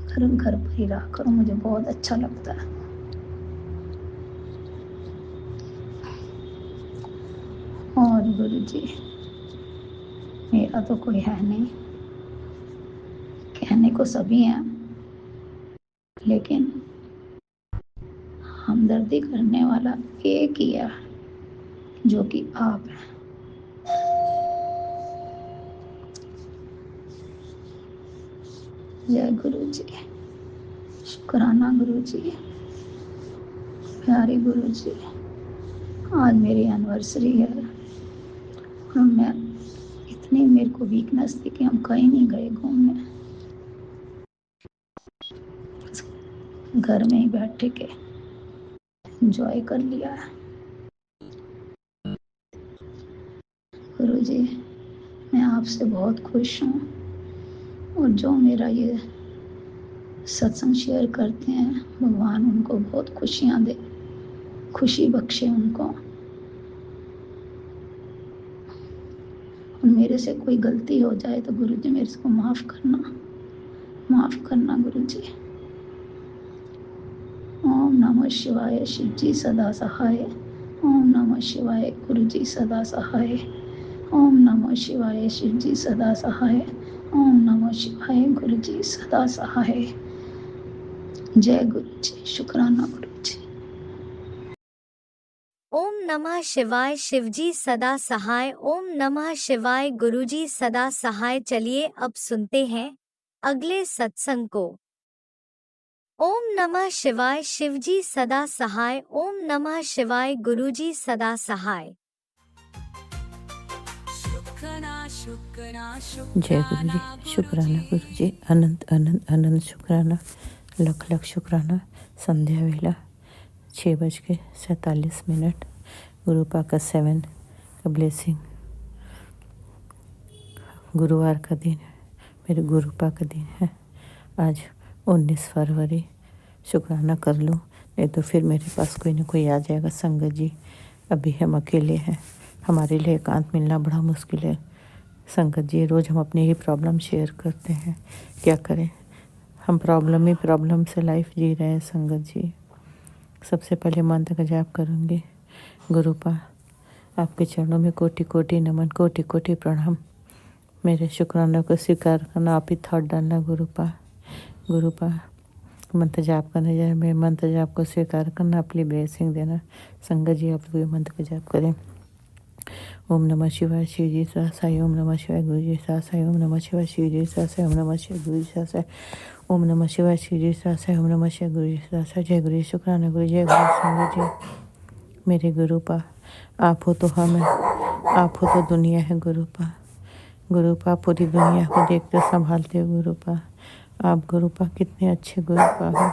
G: घर घर पर ही रहा करो, मुझे बहुत अच्छा लगता है। और गुरु जी, मेरा तो कोई है नहीं, कहने को सभी हैं, लेकिन हमदर्दी करने वाला एक ही है, जो कि आप हैं। जय गुरु जी, शुक्राना गुरु जी, प्यारे गुरु जी। आज मेरी एनिवर्सरी है, और मैं इतनी मेरे को वीकनेस थी कि हम कहीं नहीं गए घूमने, घर में ही बैठे के एंजॉय कर लिया है। गुरु जी, मैं आपसे बहुत खुश हूँ, और जो मेरा ये सत्संग शेयर करते हैं, भगवान उनको बहुत खुशियाँ दे, खुशी बख्शे उनको। और मेरे से कोई गलती हो जाए तो गुरु जी मेरे को माफ़ करना गुरु जी। ओम नमः शिवाय, शिव जी सदा सहाय। ओम नमः शिवाय, गुरु जी सदा सहाय। ओम नमः शिवाय, शिव जी सदा सहाय। ओम नमः शिवाय, गुरु जी सदा सहाय। जय गुरु जी, शुक्राना गुरु जी।
A: ओम नमः शिवाय, शिवजी सदा सहाय। ओम नमः शिवाय, गुरुजी सदा सहाय। चलिए अब सुनते हैं अगले सत्संग को। ओम नमः शिवाय, शिवजी सदा सहाय। ओम नमः शिवाय, गुरुजी सदा सहाय।
H: जय गुरु जी, शुक्राना गुरु जी, अनंत अनंत अनंत शुक्राना, लख लख शुक्राना। संध्या वेला 6:47। गुरुपा का 7 का ब्लेसिंग। गुरुवार का दिन, मेरे गुरुपा का दिन है आज 19 फरवरी। शुक्राना कर लूँ, नहीं तो फिर मेरे पास कोई ना कोई आ जाएगा। संगत जी, अभी हम अकेले हैं, हमारे लिए एकांत मिलना बड़ा मुश्किल है। संगत जी, रोज़ हम अपनी ही प्रॉब्लम शेयर करते हैं, क्या करें, हम प्रॉब्लम से लाइफ जी रहे हैं। संगत जी, सबसे पहले मंत्र का जाप करूँगी। गुरुपा, आपके चरणों में कोटि कोटि नमन, कोटि कोटि प्रणाम। मेरे शुक्राना को स्वीकार करना, आप ही थॉट डालना। गुरुपा मंत्र जाप करने जाए, मेरे मंत्र जाप को स्वीकार करना, अपनी ब्लेसिंग देना। संगत जी, आप लोग मंत्र का जाप करें। ओम नमः शिवाय, शिव जी सासाय। ओम नमः शिवाय, गुरु जी सासाय। ओम नमः शिवाय, शिव जी सासाय। ओम नमः शिवाय, गुरु जी सासाय। ओम नमः शिवाय, शिव जी सासाय। ओम नमः शिवाय, गुरु जी सासाय। जय गुरु जी, शुक्राना गुरु। जय गुरु संगत जी, मेरे गुरुपा, आप हो तो हम हैं, आप हो तो दुनिया है। गुरुपा पूरी दुनिया को देखते संभालते हो। गुरुपा, आप गुरुपा कितने अच्छे गुरुपा हो।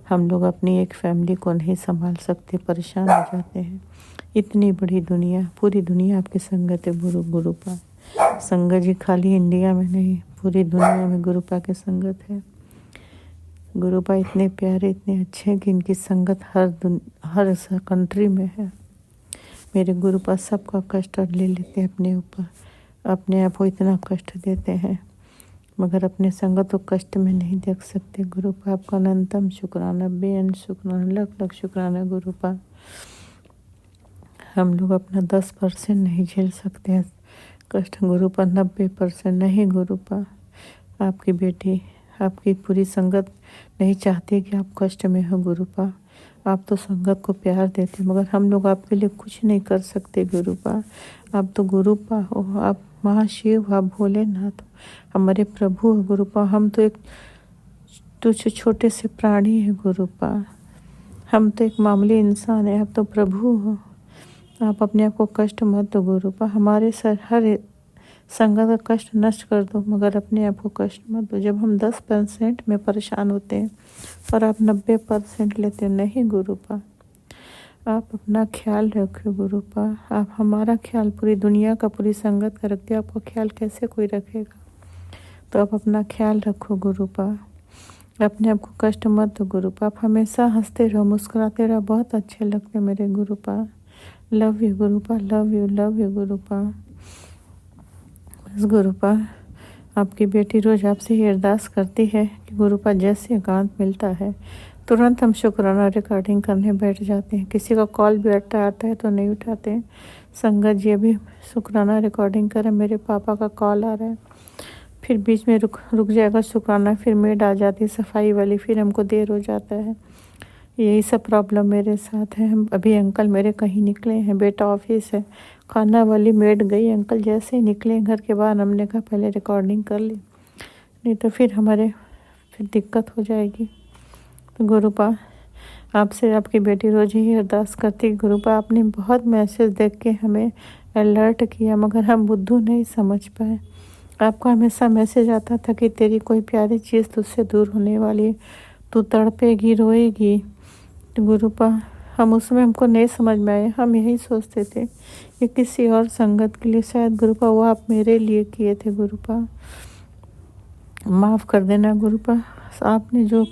H: हम लोग अपनी एक फैमिली को नहीं संभाल सकते, परेशान हो जाते हैं। इतनी बड़ी दुनिया, पूरी दुनिया आपकी संगत है। गुरुपा संगत जी, खाली इंडिया में नहीं, पूरी दुनिया में गुरुपा की संगत है। गुरुपा इतने प्यारे, इतने अच्छे हैं कि इनकी संगत हर कंट्री में है। मेरे गुरुपा सबका कष्ट ले लेते हैं अपने ऊपर, अपने आप को इतना कष्ट देते हैं, मगर अपने संगत को कष्ट में नहीं देख सकते। गुरुपा, आपका अनंतम शुक्राना, बेअंत शुक्राना, लख लख शुक्राना। गुरुपा, हम लोग अपना 10% नहीं झेल सकते हैं कष्ट। गुरुपा 90% नहीं। गुरुपा, आपकी बेटी, आपकी पूरी संगत नहीं चाहती कि आप कष्ट में हो। गुरुपा, आप तो संगत को प्यार देते, मगर हम लोग आपके लिए कुछ नहीं कर सकते। गुरुपा, आप तो गुरुपा हो, आप महाशिव, आप भोलेनाथ, हमारे प्रभु हो। गुरुपा, हम तो एक तुच्छ छोटे से प्राणी है। गुरुपा, हम तो एक मामूली इंसान है, आप तो प्रभु हो। आप अपने आप को कष्ट मत दो। गुरुपा, हमारे सर हर संगत का कष्ट नष्ट कर दो, मगर अपने आप को कष्ट मत दो। जब हम 10% में परेशान होते हैं और आप 90% लेते नहीं। गुरुपा, आप अपना ख्याल रखो। गुरुपा, आप हमारा ख्याल, पूरी दुनिया का, पूरी संगत का रखते, आपका ख्याल कैसे कोई रखेगा, तो आप अपना ख्याल रखो। गुरुपा, अपने आप को कष्ट मत दो। गुरुपा, आप हमेशा हंसते रहो, मुस्कुराते रहो, बहुत अच्छे लगते मेरे Gurupa. Love you Gurupa, love you Gurupa. बस गुरुपा, आपकी बेटी रोज आपसे ही अरदास करती है कि गुरुपा जैसे एकांत मिलता है तुरंत हम शुक्राना रिकॉर्डिंग करने बैठ जाते हैं। किसी का कॉल भी आता है तो नहीं उठाते हैं। संगत जी, अभी शुक्राना रिकॉर्डिंग करें, मेरे पापा का कॉल आ रहा है, फिर बीच में रुक जाएगा शुक्राना, फिर मेड आ जाती है सफाई वाली, फिर हमको देर हो जाता है। यही सब प्रॉब्लम मेरे साथ है। अभी अंकल मेरे कहीं निकले हैं, बेटा ऑफिस है, खाना वाली मेड गई, अंकल जैसे ही निकले घर के बाहर, हमने कहा पहले रिकॉर्डिंग कर ली, नहीं तो फिर दिक्कत हो जाएगी। तो गुरुपा, आपसे आपकी बेटी रोज ही अरदास करती गुरुपा आपने बहुत मैसेज देख के हमें अलर्ट किया, मगर हम बुद्धू नहीं समझ पाए। आपका हमेशा मैसेज आता था कि तेरी कोई प्यारी चीज़ तुझसे दूर होने वाली है, तू तड़पेगी रोएगी। तो गुरुपा हम उसमें हमको नहीं समझ में आए, हम यही सोचते थे कि किसी और संगत के लिए शायद गुरुपा वो आप मेरे लिए किए थे। गुरुपा माफ़ कर देना गुरुपा, आपने जो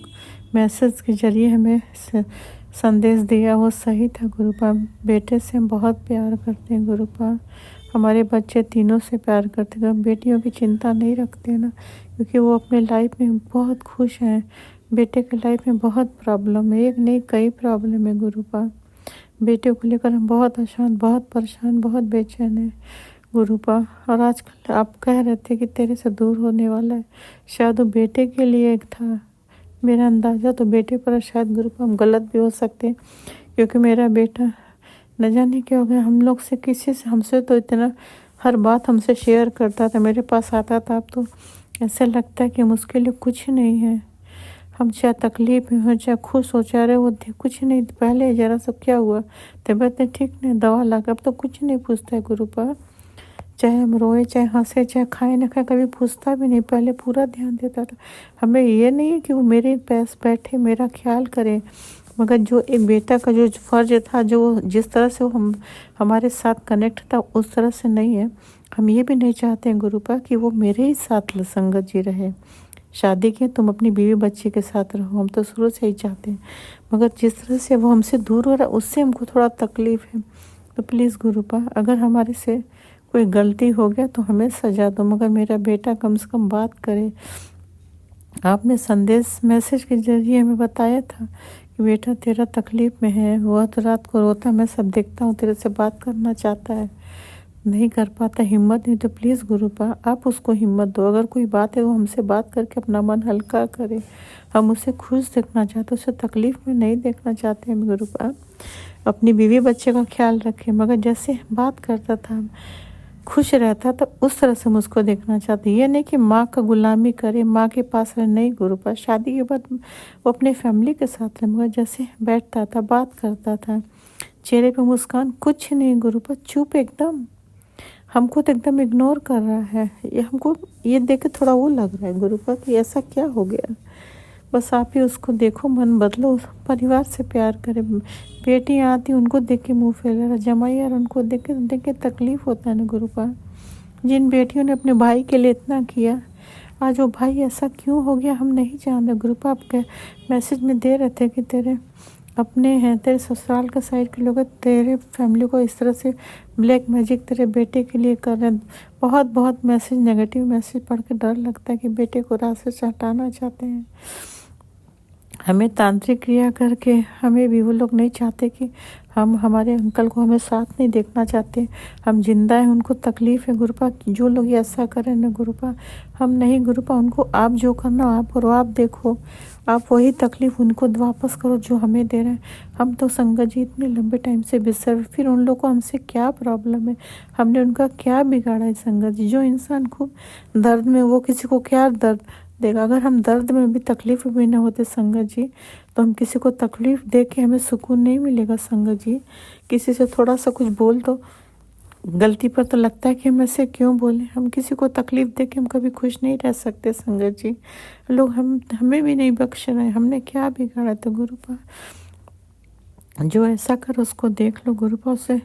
H: मैसेज के जरिए हमें संदेश दिया वो सही था गुरुपा। बेटे से हम बहुत प्यार करते हैं गुरुपा, हमारे बच्चे तीनों से प्यार करते हैं। बेटियों की चिंता नहीं रखते ना, क्योंकि वो अपने लाइफ में बहुत खुश हैं। बेटे के लाइफ में बहुत प्रॉब्लम है, एक नहीं कई प्रॉब्लम है गुरुपा। बेटे को लेकर हम बहुत अशांत, बहुत परेशान, बहुत बेचैन है गुरुपा। और आजकल आप कह रहे थे कि तेरे से दूर होने वाला है, शायद वो बेटे के लिए एक था। मेरा अंदाज़ा तो बेटे पर शायद गुरुपा, हम गलत भी हो सकते हैं, क्योंकि मेरा बेटा न जाने क्या हो गया, हम लोग से किसी से हमसे तो इतना हर बात हमसे शेयर करता था, मेरे पास आता था। अब तो ऐसा लगता है कि मुश्किल लिए कुछ नहीं है। हम चाहे तकलीफ में हो, चाहे खुश हो, चाहे वो कुछ नहीं। पहले जरा सब क्या हुआ, तबीयत नहीं ठीक, नहीं दवा लगा, अब तो कुछ नहीं पूछता है गुरुपा। चाहे हम रोए, चाहे हंसे, चाहे खाए न खाए, कभी पूछता भी नहीं। पहले पूरा ध्यान देता था। हमें ये नहीं है कि वो मेरे पास बैठे मेरा ख्याल करे, मगर जो एक बेटा का जो फ़र्ज था, जो जिस तरह से वो हमारे साथ कनेक्ट था, उस तरह से नहीं है। हम ये भी नहीं चाहते हैं गुरुपा कि वो मेरे ही साथ संगत जी रहे। शादी के तुम अपनी बीवी बच्ची के साथ रहो, हम तो शुरू से ही चाहते हैं, मगर जिस तरह से वो हमसे दूर हो रहा है उससे हमको थोड़ा तकलीफ़ है। तो प्लीज़ गुरुपा, अगर हमारे से कोई गलती हो गया तो हमें सजा दो, मगर मेरा बेटा कम से कम बात करे। आपने संदेश मैसेज के जरिए हमें बताया था कि बेटा तेरा तकलीफ़ में है, वह तो रात को रोता, मैं सब देखता हूँ, तेरे से बात करना चाहता है, नहीं कर पाता, हिम्मत नहीं। तो प्लीज़ गुरुपा आप उसको हिम्मत दो। अगर कोई बात है वो हमसे बात करके अपना मन हल्का करे। हम उसे खुश देखना चाहते, उसे तकलीफ़ में नहीं देखना चाहते हैं गुरुपा। अपनी बीवी बच्चे का ख्याल रखें, मगर जैसे बात करता था, खुश रहता था, उस तरह से मुझको देखना चाहते। ये नहीं कि माँ का गुलामी करे, माँ के पास रहे, नहीं गुरुपा। शादी के बाद वो अपने फैमिली के साथ रहे, मगर जैसे बैठता था, बात करता था, चेहरे पे मुस्कान कुछ नहीं गुरुपा, चुप एकदम। हमको तो एकदम इग्नोर कर रहा है। ये हमको ये देख के थोड़ा वो लग रहा है गुरुपा कि ऐसा क्या हो गया। बस आप ही उसको देखो, मन बदलो, परिवार से प्यार करे। बेटियाँ आती उनको देख के मुँह फैला रहा, जमाई यार उनको देख के तकलीफ़ होता है ना गुरुपा। जिन बेटियों ने अपने भाई के लिए इतना किया, आज वो भाई ऐसा क्यों हो गया हम नहीं जानते गुरुपा। आप मैसेज में दे रहे थे कि तेरे अपने हैं, तेरे ससुराल का साइड के लोग तेरे फैमिली को इस तरह से ब्लैक मैजिक तेरे बेटे के लिए कर रहे हैं। बहुत बहुत मैसेज, नेगेटिव मैसेज पढ़ के डर लगता है कि बेटे को रास्ते से हटाना चाहते हैं। हमें तांत्रिक क्रिया करके, हमें भी वो लोग नहीं चाहते कि हम हमारे अंकल को हमें साथ नहीं देखना चाहते। हम जिंदा हैं, उनको तकलीफ़ है गुरुपा। जो लोग ऐसा करें ना गुरुपा, हम नहीं गुरुपा। उनको आप जो करना आप करो, आप देखो, आप वही तकलीफ़ उनको वापस करो जो हमें दे रहे हैं। हम तो संगत जी इतने लंबे टाइम से बिसर, फिर उन लोग को हमसे क्या प्रॉब्लम है, हमने उनका क्या बिगाड़ा है संगत जी। जो इंसान खूब दर्द में, वो किसी को क्या दर्द देगा। अगर हम दर्द में भी, तकलीफ़ में भी ना होते संगत जी, तो हम किसी को तकलीफ़ दे के हमें सुकून नहीं मिलेगा संगत जी। किसी से थोड़ा सा कुछ बोल दो गलती पर तो लगता है कि हम ऐसे क्यों बोलें। हम किसी को तकलीफ़ दे के हम कभी खुश नहीं रह सकते संगत जी। लोग हमें भी नहीं बख्श रहे, हमने क्या बिगाड़ा। तो गुरुपा जो ऐसा कर उसको देख लो गुरुपा, उसे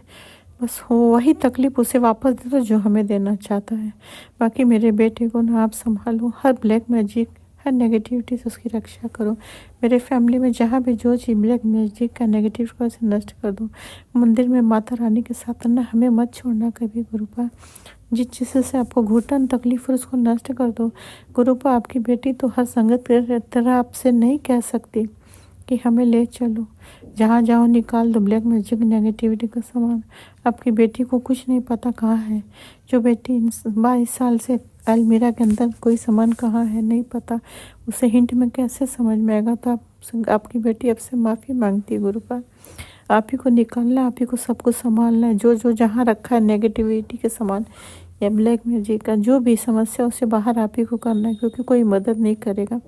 H: बस हो वही तकलीफ़ उसे वापस दे दो जो हमें देना चाहता है। बाकी मेरे बेटे को ना आप संभालो, हर ब्लैक मैजिक, हर नेगेटिविटी से उसकी रक्षा करो। मेरे फैमिली में जहाँ भी जो चीज़ ब्लैक मैजिक का नेगेटिव का उसे नष्ट कर दो। मंदिर में माता रानी के साथ ना हमें मत छोड़ना कभी गुरुपा। जिस चीज़ से आपको घुटन तकलीफ है उसको नष्ट कर दो गुरुपा। आपकी बेटी तो हर संगत की तरह आपसे नहीं कह सकती कि हमें ले चलो, जहाँ जाओ निकाल दो ब्लैक मैजिक नेगेटिविटी का सामान। आपकी बेटी को कुछ नहीं पता कहाँ है। जो बेटी 22 साल से अलमीरा के अंदर कोई सामान कहाँ है नहीं पता, उसे हिंट में कैसे समझ में आएगा। तो आपकी बेटी आपसे माफ़ी मांगती है गुरुपा। आप ही को निकालना, आप ही को सब कुछ संभालना है। जो जो जहाँ रखा है नेगेटिविटी के सामान या ब्लैक मैजिक का जो भी समस्या उसे बाहर आप ही को करना है, क्योंकि कोई मदद नहीं करेगा।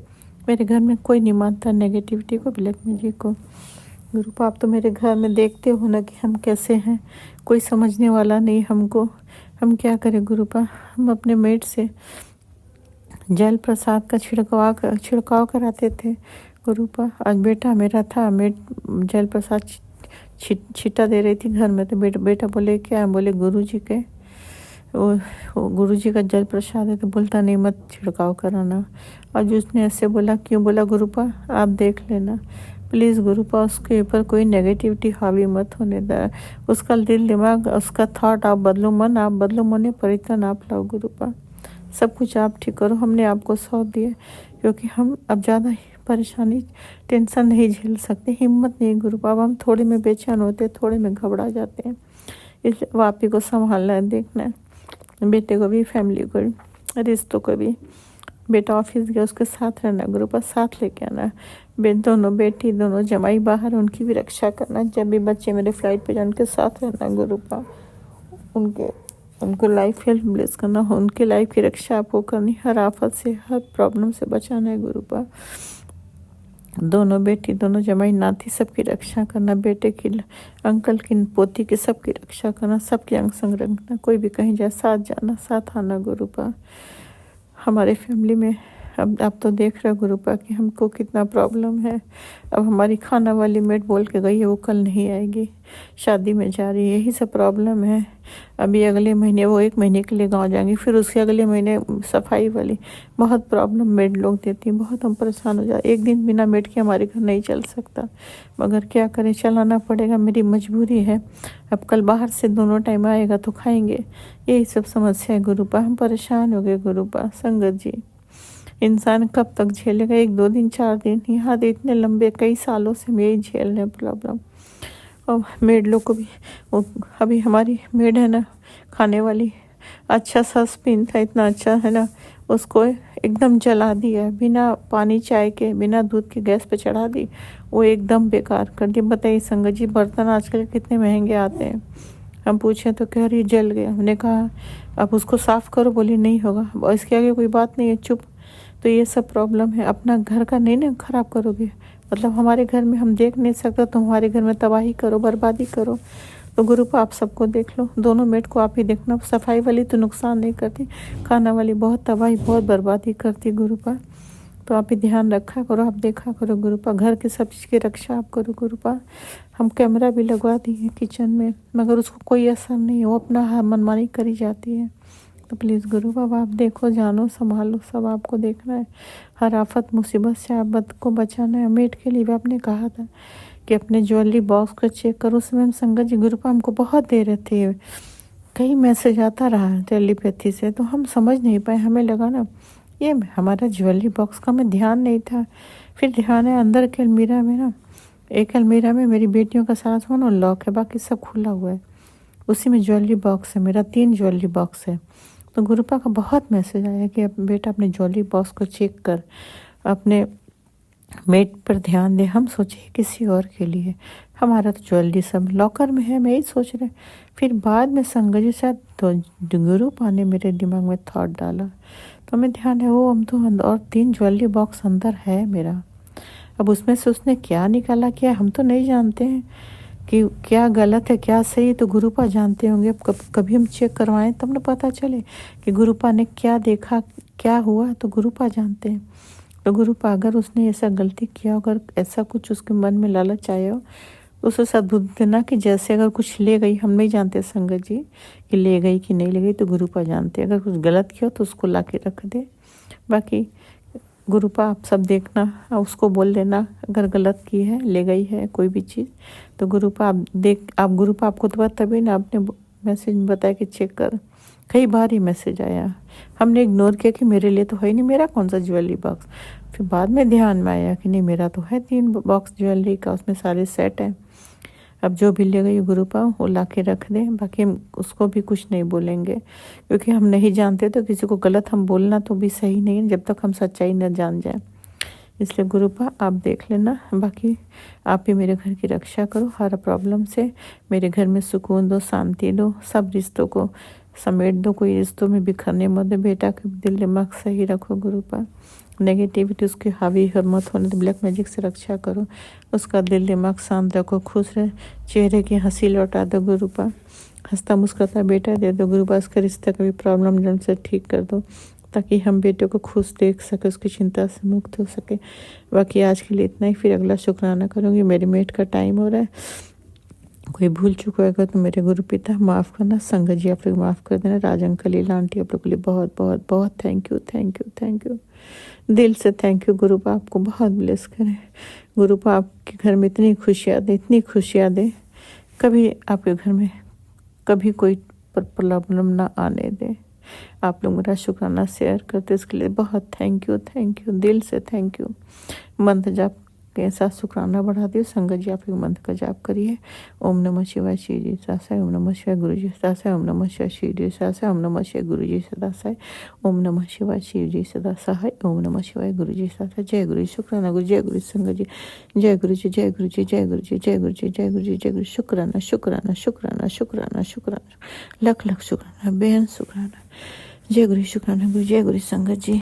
H: मेरे घर में कोई नहीं मानता नेगेटिविटी को, ब्लैक मैजिक को। गुरुपा आप तो मेरे घर में देखते हो ना कि हम कैसे हैं, कोई समझने वाला नहीं हमको। हम क्या करें गुरुपा। हम अपने मेट से जल प्रसाद का छिड़काव कराते थे गुरुपा। आज बेटा मेरा था, मेट जल प्रसाद छिटा दे रही थी घर में, तो बेटा बोले क्या, बोले गुरुजी के वो गुरुजी का जल प्रसाद है, तो बोलता नहीं मत छिड़काव कराना। आज उसने ऐसे बोला, क्यों बोला गुरुपा, आप देख लेना प्लीज़ गुरुपा, उसके ऊपर कोई नेगेटिविटी हावी मत होने दे। उसका दिल दिमाग, उसका थॉट आप बदलो, मन आप बदलो, मने परिवर्तन आप लाओ गुरुपा। सब कुछ आप ठीक करो, हमने आपको सौंप दिया, क्योंकि हम अब ज़्यादा ही परेशानी टेंशन नहीं झेल सकते, हिम्मत नहीं गुरुपा। अब हम थोड़े में बेचैन होते, थोड़े में घबरा जाते हैं, इसलिए अब आप ही को संभालना है, देखना है, बेटे को भी, फैमिली को भी, रिश्तों को भी। बेटा ऑफिस गया, उसके साथ रहना गुरुपा, साथ लेके आना। दोनों बेटी, दोनों जमाई बाहर, उनकी भी रक्षा करना। जब भी बच्चे मेरे फ्लाइट पे जाए, उनके साथ रहना गुरुपा। उनको लाइफ हेल्थ ब्लेस करना, उनके लाइफ की रक्षा आपको करनी, हर आफत से, हर प्रॉब्लम से बचाना है गुरुपा। दोनों बेटी, दोनों जमाई, नाती, सबकी रक्षा करना। बेटे की, अंकल की, पोती की, सबकी रक्षा करना, सबकी अंग संग रखना। कोई भी कहीं जाए, साथ जाना, साथ आना गुरुपा। हमारे फैमिली में अब आप तो देख रहे हो गुरुपा कि हमको कितना प्रॉब्लम है। अब हमारी खाना वाली मेड बोल के गई है वो कल नहीं आएगी, शादी में जा रही है, यही सब प्रॉब्लम है। अभी अगले महीने वो 1 महीने के लिए गांव जाएंगी, फिर उसके अगले महीने सफाई वाली, बहुत प्रॉब्लम मेड लोग देती हैं, बहुत हम परेशान हो जाए। एक दिन बिना मेड के हमारे घर नहीं चल सकता, मगर क्या करें, चलाना पड़ेगा, मेरी मजबूरी है। अब कल बाहर से दोनों टाइम आएगा तो खाएंगे, यही सब समस्या है गुरुपा। हम परेशान हो गए गुरुपा। संगत जी, इंसान कब तक झेलेगा, 1 2 दिन 4 दिन, यहाँ तो इतने लंबे कई सालों से हम यही झेल रहे हैं प्रॉब्लम। और मेड लोग को भी, वो अभी हमारी मेड है ना खाने वाली, अच्छा सा स्पिन था, इतना अच्छा है ना, उसको एकदम जला दिया, बिना पानी चाय के, बिना दूध के गैस पे चढ़ा दी, वो एकदम बेकार कर दी। बताइए संगत जी, बर्तन आजकल कितने महंगे आते हैं। हम पूछे तो कह रही जल गया। हमने कहा अब उसको साफ़ करो, बोली नहीं होगा, इसके आगे कोई बात नहीं है, चुप। तो ये सब प्रॉब्लम है, अपना घर का नहीं ना ख़राब करोगे, मतलब हमारे घर में हम देख नहीं सकते, तो हमारे घर में तबाही करो, बर्बादी करो। तो गुरुपा आप सबको देख लो, दोनों मेट को आप ही देखना। सफाई वाली तो नुकसान नहीं करती, खाना वाली बहुत तबाही, बहुत बर्बादी करती गुरुपा। तो आप ही ध्यान रखा करो, आप देखा करो गुरुपा, घर की सब चीज़ की रक्षा आप करो गुरुपा। हम कैमरा भी लगवा दिए किचन में, मगर उसको कोई असर नहीं, वो अपना मनमानी करी जाती है। तो प्लीज़ गुरुपा आप देखो, जानो, संभालो, सब आपको देखना है। हर आफत मुसीबत से आप को बचाना है। मेट के लिए भी आपने कहा था कि अपने ज्वेलरी बॉक्स को चेक करो। उसमें हम संगत जी गुरुपा हमको बहुत दे रहे थे, कई मैसेज आता रहा टेलीपैथी से, तो हम समझ नहीं पाए। हमें लगा ना ये हमारा ज्वेलरी बॉक्स का, हमें ध्यान नहीं था। फिर ध्यान है अंदर के अलमीरा में ना, एक अलमीरा में मेरी बेटियों का सारा सामान और लॉक है, बाकी सब खुला हुआ है, उसी में ज्वेलरी बॉक्स है मेरा, 3 ज्वेलरी बॉक्स है। तो गुरुपा का बहुत मैसेज आया कि बेटा अपने ज्वेलरी बॉक्स को चेक कर, अपने मेट पर ध्यान दे। हम सोचे किसी और के लिए, हमारा तो ज्वेलरी सब लॉकर में है, मैं यही सोच रहे। फिर बाद में संगत जी शायद तो गुरुपा ने मेरे दिमाग में थॉट डाला, तो हमें ध्यान है वो हम तो और 3 ज्वेलरी बॉक्स अंदर है मेरा। अब उसमें से उसने क्या निकाला, क्या हम तो नहीं जानते हैं कि क्या गलत है क्या सही है, तो गुरुपा जानते होंगे। अब कभी हम चेक करवाएं तब न पता चले कि गुरुपा ने क्या देखा, क्या हुआ, तो गुरुपा जानते हैं। तो गुरुपा अगर उसने ऐसा गलती किया, अगर ऐसा कुछ उसके मन में लालच आया हो, तो उसे सद्बुद्धि देना कि जैसे अगर कुछ ले गई, हम नहीं जानते संगत जी कि ले गई कि नहीं ले गई, तो गुरुपा जानते। अगर कुछ गलत किया तो उसको ला के रख दे। बाकी गुरुपा आप सब देखना, उसको बोल देना अगर गलत की है, ले गई है कोई भी चीज़, तो गुरुपा आप गुरुपा आपको तो तभी ना आपने मैसेज में बताया कि चेक कर। कई बार ही मैसेज आया, हमने इग्नोर किया कि मेरे लिए तो है नहीं, मेरा कौन सा ज्वेलरी बॉक्स। फिर बाद में ध्यान में आया कि नहीं मेरा तो है 3 बॉक्स ज्वेलरी का, उसमें सारे सेट हैं। अब जो भी ले गई गुरुपा वो ला के रख दें, बाकी हम उसको भी कुछ नहीं बोलेंगे, क्योंकि हम नहीं जानते, तो किसी को गलत हम बोलना तो भी सही नहीं है जब तक हम सच्चाई न जान जाए। इसलिए गुरुपा आप देख लेना, बाकी आप ही मेरे घर की रक्षा करो, हर प्रॉब्लम से मेरे घर में सुकून दो, शांति दो, सब रिश्तों को समेट दो, कोई रिश्तों में बिखरने मत दो। बेटा के दिल दिमाग सही रखो गुरुपा। नेगेटिविटी उसके हावी मत होने दो। ब्लैक मैजिक से रक्षा करो। उसका दिल दिमाग शांत रखो, खुश रहे, चेहरे की हंसी लौटा दो गुरुपा। हंसता मुस्कुराता बेटा दे दो गुरुपा। उसका रिश्ता का भी प्रॉब्लम जल्द से ठीक कर दो, ताकि हम बेटे को खुश देख सके, उसकी चिंता से मुक्त हो सके। बाकी आज के लिए इतना ही, फिर अगला शुक्राना करूँगी। मेरी मेट का टाइम हो रहा है, कोई भूल चूक होगा तो मेरे गुरु पिता माफ़ करना। संगत जी आप लोग माफ़ कर देना। राज अंकल, लीला आंटी, आप लोग के लिए बहुत बहुत बहुत thank you, thank you, thank you, दिल से थैंक यू। गुरुपा आपको बहुत ब्लेस करें। गुरुपा आपके घर में इतनी खुशियाँ दे, इतनी खुशियाँ दे, कभी आपके घर में कभी कोई प्रॉब्लम ना आने दे। आप लोग मेरा शुक्राना शेयर करते, इसके लिए बहुत थैंक यू, थैंक यू, दिल से थैंक यू। मंत्र जाप के साथ शुक्राना बढ़ा दियो। संगत जी आप लोग मंत्र का जाप करिए। ओम नमः शिवाय श्री जी सदासाय। ओम नमः शिवाय गुरु जी सदासाय। ओम नमः शिवाय श्री जी सदासाय। ओम नमः शिवाय गुरु जी सदासाय। ओम नमः शिवाय शिव जी सदासाय। ओम नमः शिवाय गुरु जी सदासाय। जय गुरु जी, शुक्राना गुरु, जय गुरु संगत जी, जय गुरु जी, जय गुरु जी, जय गुरु जी, जय गुरु जी, जय गुरु जी, जय गुरु। शुक्राना शुक्राना शुक्राना शुक्राना शुक्राना, लख लख शुक्राना, बेहद शुक्राना। जय गुरु, शुक्राना गुरु, जय गुरु संगत जी।